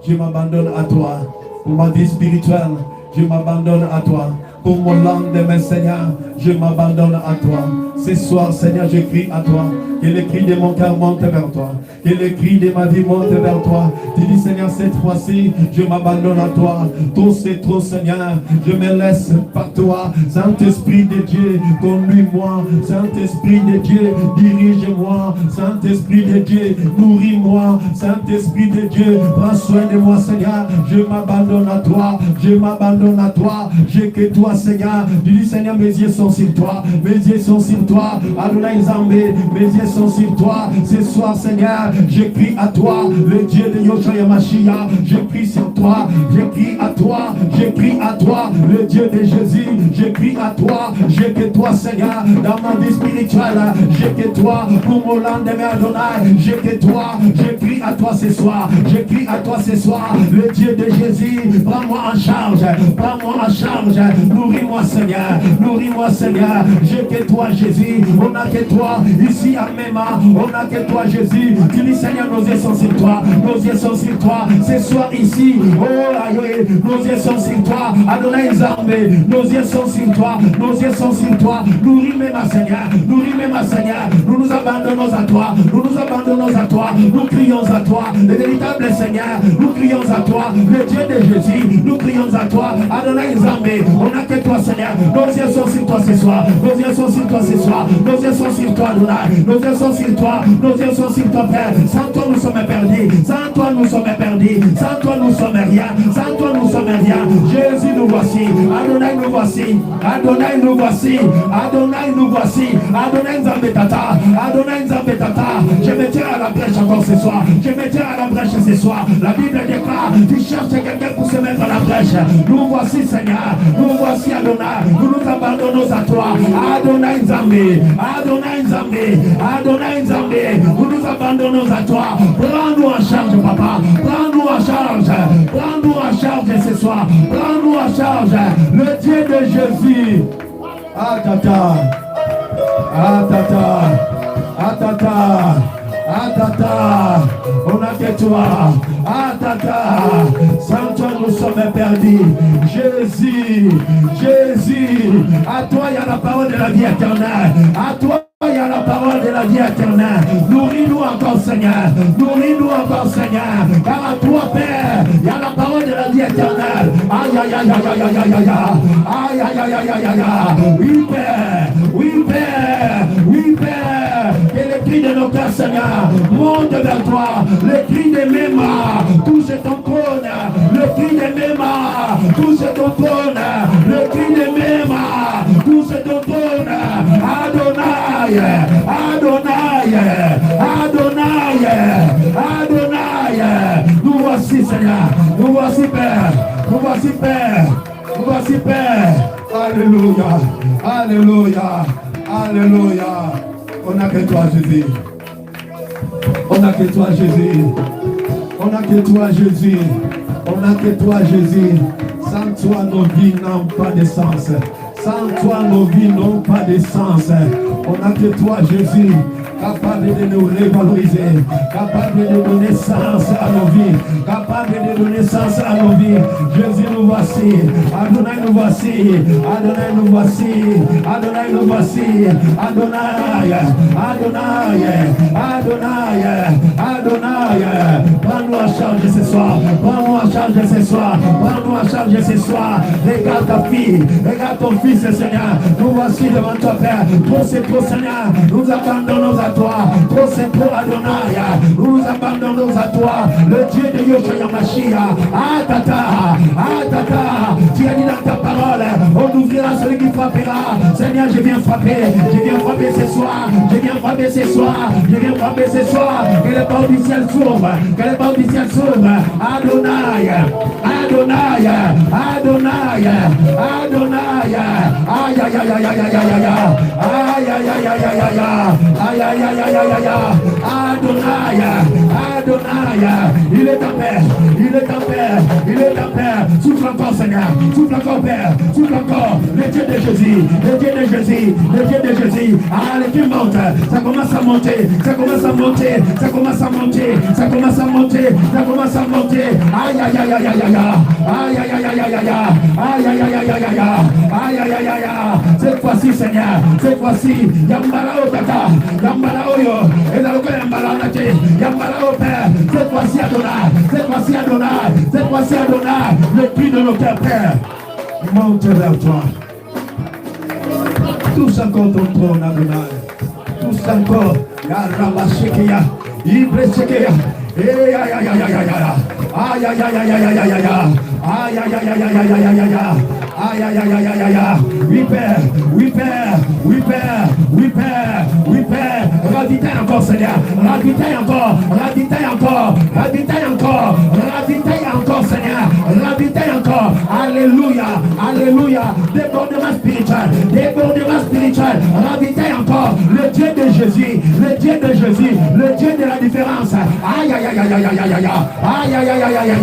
S1: je m'abandonne à toi. Pour ma vie spirituelle, je m'abandonne à toi. Pour mon lendemain, Seigneur, je m'abandonne à toi. Ce soir, Seigneur, je crie à toi. Que le cri de mon cœur monte vers toi. Que le cri de ma vie monte vers toi. Tu dis, Seigneur, cette fois-ci, je m'abandonne à toi. Tout c'est trop, Seigneur. Je me laisse par toi. Saint-Esprit de Dieu, conduis-moi. Saint-Esprit de Dieu, dirige-moi. Saint-Esprit de Dieu, nourris-moi. Saint-Esprit de Dieu, prends soin de moi, Seigneur. Je m'abandonne à toi. Je m'abandonne à toi. J'ai que toi, Seigneur. Tu dis, Seigneur, mes yeux sont sur toi. Mes yeux sont sur toi. Adonai Zambé, mes yeux sont sur toi. Ce soir, Seigneur, je crie à toi, le Dieu de Yoshua Yamashia. Je crie sur toi, je crie à toi, je crie à toi, le Dieu de Jésus. Je crie à toi, j'ai que toi, Seigneur, dans ma vie spirituelle. J'ai que toi, pour mon lendemain, Adonai. J'ai que toi, je crie à toi ce soir. Je crie à toi ce soir, le Dieu de Jésus. Prends-moi en charge, prends-moi en charge. Nourris-moi, Seigneur, nourris-moi, Seigneur. J'ai que toi, Jésus. On n'a que toi, ici à Mema. On n'a que toi, Jésus. Tu dis, Seigneur, nos yeux sont sur toi. Nos yeux sont sur toi. Ce soir ici, oh, aïe, nos yeux sont sur toi. Adonai Zambé, nos yeux sont sur toi. Nos yeux sont sur toi. Nourris-moi, ma Seigneur. Nourris-moi, ma Seigneur. Nous nous abandonnons abandonnons à toi, nous nous abandonnons à toi, nous crions à toi, le véritable Seigneur, nous crions à toi, le Dieu de Jésus, nous crions à toi, Adonai Nzambe, on n'a que toi Seigneur, nos yeux sont sur toi ce soir, nos yeux sont sur toi ce soir, nos yeux sont sur toi Adonai, nos yeux sont sur toi, nos yeux sont sur toi Père, sans toi nous sommes perdus, sans toi nous sommes perdus, sans toi nous sommes rien, sans toi nous sommes rien, Jésus nous voici, Adonai nous voici, Adonai nous voici, Adonai nous voici, Adonai Nzambe Tata, Adonai Nzambe Tata, je me tiens à la brèche encore ce soir, je me tiens à la brèche ce soir, la Bible déclare, tu cherches quelqu'un pour se mettre à la brèche, nous voici Seigneur, nous voici Adonai, nous nous abandonnons à toi, Adonai Nzambe, Adonai Nzambe, Adonai Nzambe, nous nous abandonnons à toi, prends-nous en charge Papa, prends-nous en charge, prends-nous en charge ce soir, prends-nous en charge, le Dieu de Jésus, Atata, Atata, Atata, Atata, on a que toi, Atata, sans toi nous sommes perdus, Jésus, Jésus, à toi il y a la parole de la vie éternelle, à toi il y a la parole de la vie éternelle, nourris-nous encore Seigneur, nourris-nous encore Seigneur, car à toi Père, il y a la parole de la vie éternelle, aïe aïe aïe aïe aïe aïe aïe aïe aïe aïe aïe aïe aïe, oui Père, oui Père, oui Père, que les cris de nos cœurs Seigneur montent vers toi, les cris de mes mains, touche ton trône, le cri de mes mains, touche ton trône, le cri de mes mains, touche ton trône, Adonai, Adonai, Adonai, Adonai, nous voici Seigneur, nous voici Père, nous voici Père, nous voici Père, Alléluia, Alléluia, Alléluia, on n'a que toi Jésus, on n'a que toi Jésus, on n'a que toi Jésus, on n'a que toi Jésus, sans toi nos vies n'ont pas de sens. Sans toi, nos vies n'ont pas de sens. On n'a que toi, Jésus, capable de nous revaloriser, capable de donner sens à nos vies, capable de donner sens à nos vies. Jésus, nous voici. Adonai, nous voici. Adonai, nous voici. Adonai, nous voici. Adonai, Adonai, Adonai, Adonai. Prends-nous en charge ce soir. Prends-nous en charge ce soir. Prends-nous en charge ce soir. Regarde ta fille. Regarde ton fils, Seigneur. Nous voici devant toi, Père. Trop c'est trop, Seigneur. Nous abandonnons à toi. Trop c'est trop, Adonai. Nous abandonnons à toi. Le Dieu de Yoshua Mashiach. Atata. Atata. Tu as dit dans ta parole, on ouvrira celui qui frappera. Seigneur, je viens frapper. Je viens frapper ce soir. Je viens frapper ce soir. Je viens frapper ce soir. Que les portes du ciel s'ouvrent. Que les portes du ciel s'ouvrent. Adonai. Adonai. Adonai. Adonai. Aïe aïe aïe aïe aïe aïe aïe aïe aïe aïe aïe aïe aïe aïe aïe aïe aïe aïe aïe. Adonai. Adonai. Il est ta paix. Il est ta paix. Il est ta paix. Souffle encore Seigneur. Souffle encore Père. Souffle encore. Le Dieu de Jésus. Le Dieu de Jésus. Le Dieu de Jésus. Ah, les qui monte. Ça commence à monter. Ça commence à monter. Ça commence à monter. Ça commence à monter. Ça commence à monter. Aïe aïe aïe aïe aïe aïe. Aïe aïe aïe aïe aïe aïe. Aïe aïe aïe aïe aïe aïe. Aïe aïe aïe aïe. Cette fois-ci Seigneur. Cette fois-ci. Yambala o tata. Yambala o yo. Et dans le cœur yambala o nate. Yambala o Père. Cette fois-ci Adonai. Cette fois-ci Adonai. Cette fois-ci Adonai. Le cri de nos cœurs Père. Monte vers toi. Touche encore ton trône Adonai. Touche encore. Yarabashekeya. Ibresekeya. Aïe aïe aïe aïe aïe aïe aïe aïe aïe aïe aïe aïe aïe aïe aïe aïe aïe aïe aïe aïe. Aïe aïe aïe aïe aïe aïe aïe. Oui Père, oui Père, oui Père, oui Père, oui Père. Ravitaille encore Seigneur, ravitaille encore, ravitaille encore, ravitaille encore, ravitaille encore Seigneur, ravitaille encore. Alléluia, alléluia. Débordement spirituel, débordement spirituel. Ravitaille encore. Le Dieu de Jésus, le Dieu de Jésus, le Dieu de la différence. Aïe aïe aïe aïe aïe aïe aïe aïe aïe aïe aïe aïe aïe.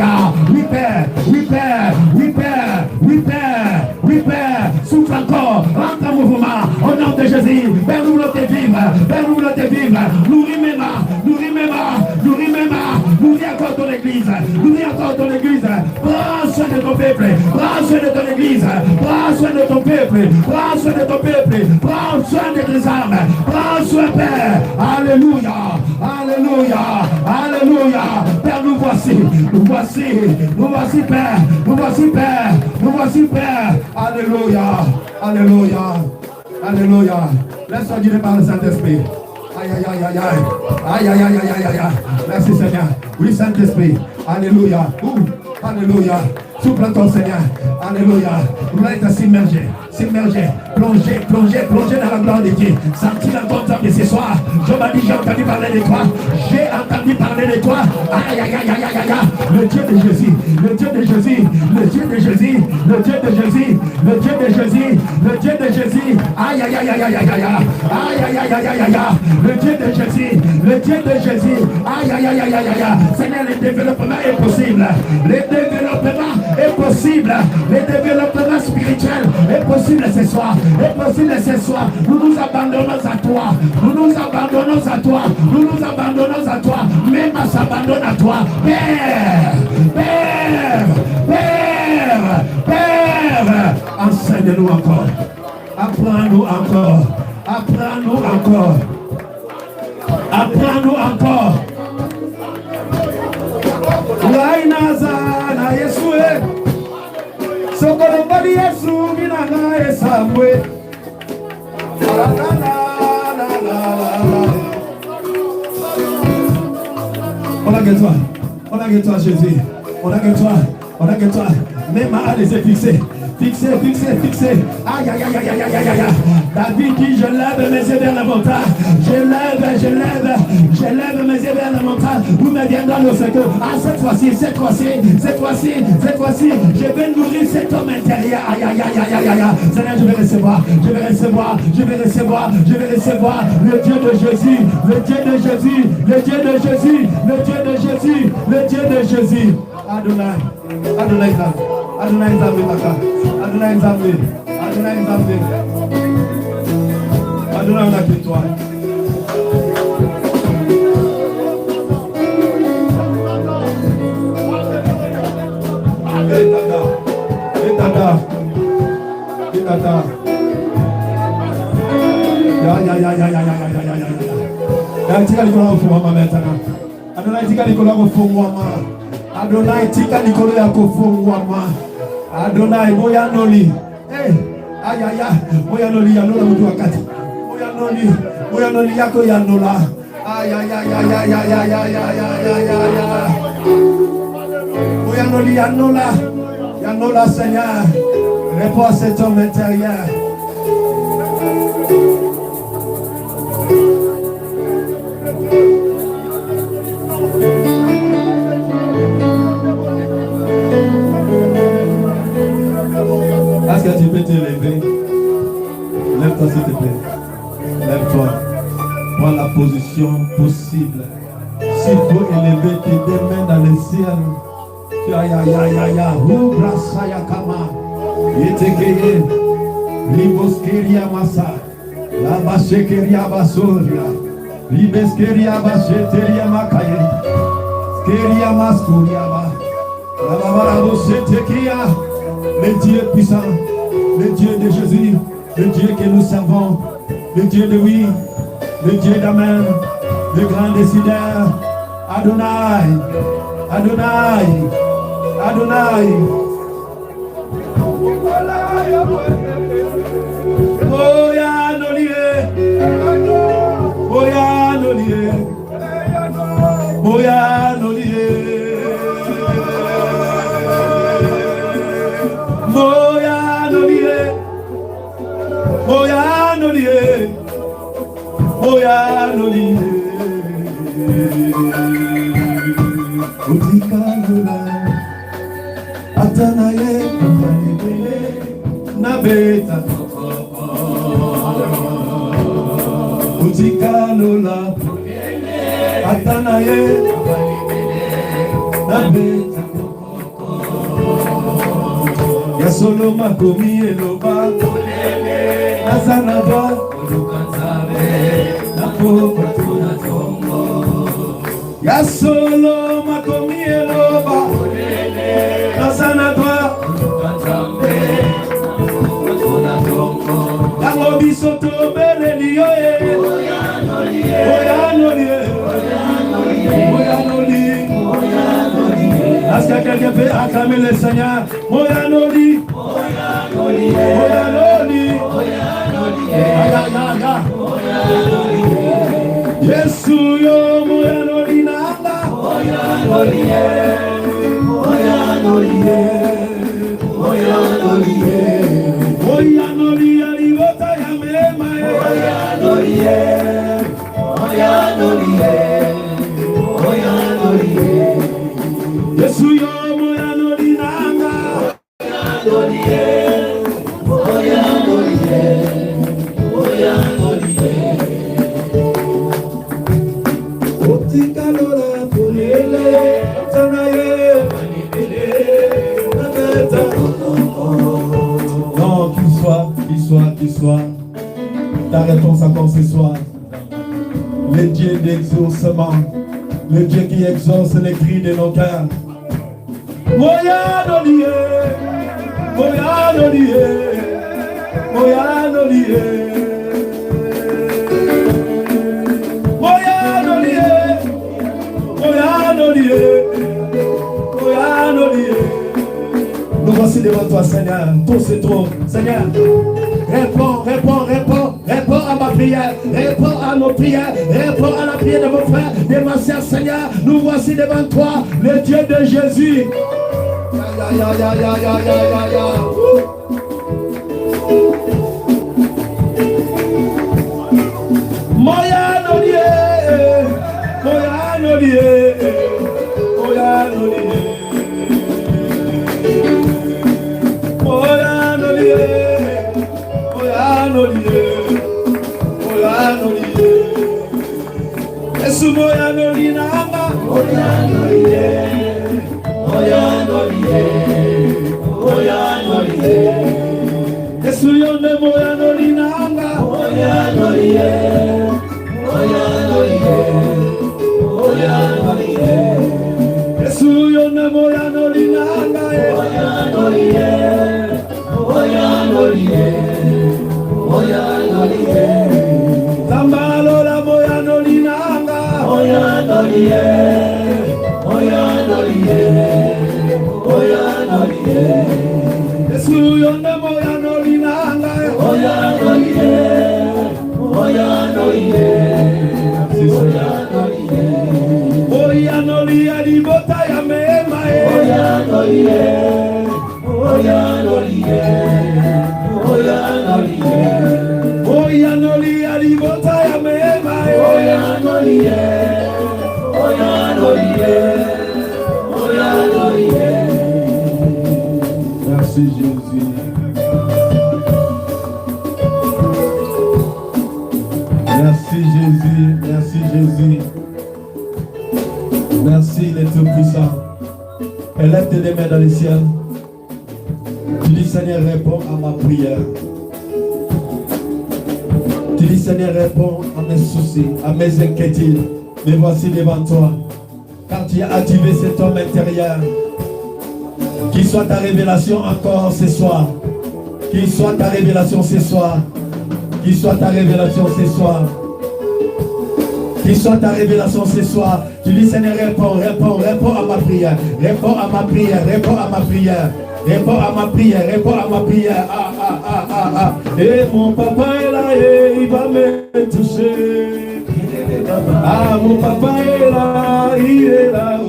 S1: Oui Père, oui Père, oui Père, oui Père. Oui Père, souffle encore, rentre en mouvement, au nom de Jésus, Père nous le vivre, Père nous le vivre, nourris mes mains, nourris mes mains, nourris mes mains, nourris encore ton église, nourris encore ton église, prends soin de ton peuple, prends soin de ton église, prends soin de ton peuple, prends soin de ton peuple, prends soin de tes âmes, prends soin, Père. Alléluia, alléluia, alléluia. Père, nous voici, Père, nous voici, Père. Alléluia, alléluia, alléluia. Laisse-toi guider par le Saint-Esprit. Aïe, aïe, aïe, aïe, aïe, aïe, aïe, aïe, aïe, aïe, aïe. Merci Seigneur. Oui, Saint-Esprit. Alléluia. Alléluia. Souffle ton Seigneur. Alléluia. Vous allez être s'immerger, plonger dans la gloire de Dieu. Sentir dans ton âme de ce soir. Je m'a dit, j'ai entendu parler de toi. Aïe, aïe, aïe, aïe, aïe, aïe. Le Dieu de Jésus. Le Dieu de Jésus. Aïe, aïe, aïe, aïe, aïe, aïe, aïe. Aïe, aïe, aïe, aïe, aïe, aïe. Le Dieu de Jésus. Aïe, aïe, aïe, aïe, aïe, aïe. Seigneur, le développement est possible. Le développement spirituel est possible ce soir. Nous nous abandonnons à toi. Même à s'abandonne à toi. Père. Enseigne-nous encore. Apprends-nous encore. Lainazana Yesue Sokolobali Yesu Minanga Esamwe. On a que toi Jésus. On a que toi. Même à les fixer. Fixé. Aïe, aïe, aïe, aïe, aïe, aïe, aïe. David dit, je lève mes yeux vers la montagne. Je lève mes yeux vers la montagne. Vous me viendrez le secours. Ah, cette fois-ci, je vais nourrir cet homme intérieur. Aïe, aïe, aïe, aïe, aïe, aïe. Seigneur, je vais recevoir. Le Dieu de Jésus. Adonai Nzambe. Adonai, on a que toi. Tata. Adonai tika nikolo ya kofungwama. Adonai moya noli. Ayaya moya noli yanola mtu wakati. Moya noli yako yanola. Ayaya. Moya noli yanola Seigneur. Réponds à cet homme intérieur. Est-ce que tu peux te lever? Lève-toi s'il te plaît. Lève-toi. Prends la position possible. S'il faut élever tes deux mains dans le ciel. Ya. Ubrasaya kama. Yetekeye. Liboskeria masa. La bashekeria basoria. Libeskeria basheteria makayeri. Skeria maskuria ba. La babara setekia. Le Dieu puissant, le Dieu de Jésus, le Dieu que nous servons, le Dieu de oui, le Dieu d'Amen, le grand décideur, Adonai. Utikalola atanaye nabeta utikalola atanaye nabeta ya solo makomi eloba nazanaba ya solo makomi eloba nasana toi Tango bisoto beleli oye. Est-ce que quelqu'un peut acclamer le Seigneur? Moyanoli. Yesu yo moyanoli nanga. Moyanoli alivota ya mema. Yesu yo moyanoli nanga. Otikalora polele tanaye non, qu'il soit ta réponse encore ce soir. Le Dieu d'exaucement, le Dieu qui exauce les cris de nos cœurs. Moyanolié, Moyanolié, Moyanolié, Moyanolié, Moyanolié, Moyanolié. Nous voici devant toi, Seigneur. Tout c'est trop, Seigneur. Réponds à ma prière, réponds à nos prières, réponds à la prière de mon frère, de ma sœur, Seigneur. Nous voici devant toi, le Dieu de Jésus. Moyanolié, Moyanolié, Moyanolié. Yesu moyanoli nanga. Yesu yonde moyanoli nanga. Yesu yonde moyanoli nanga. Tambalola moyanoli nanga. Yesu yonde moyanoli nanga. Moyanoli alibota ya mema. Moyanoli alibota ya mema. Merci Jésus. Merci Jésus. Merci Jésus. Merci le Tout-Puissant. Élève tes mains dans le ciel. Tu dis Seigneur, réponds à ma prière. Tu dis Seigneur, réponds à mes soucis, à mes inquiétudes. Me voici devant toi. Quand tu as activé cet homme intérieur, qu'il soit ta révélation encore ce soir. Qu'il soit ta révélation ce soir. Qu'il soit ta révélation ce soir. Qu'il soit ta révélation ce soir. Tu dis Seigneur, réponds à ma prière. Réponds à ma prière, réponds à ma prière. Réponds à ma prière, réponds à ma prière. Et mon papa est là et il va me toucher. Ah, mon papa est là, il est là.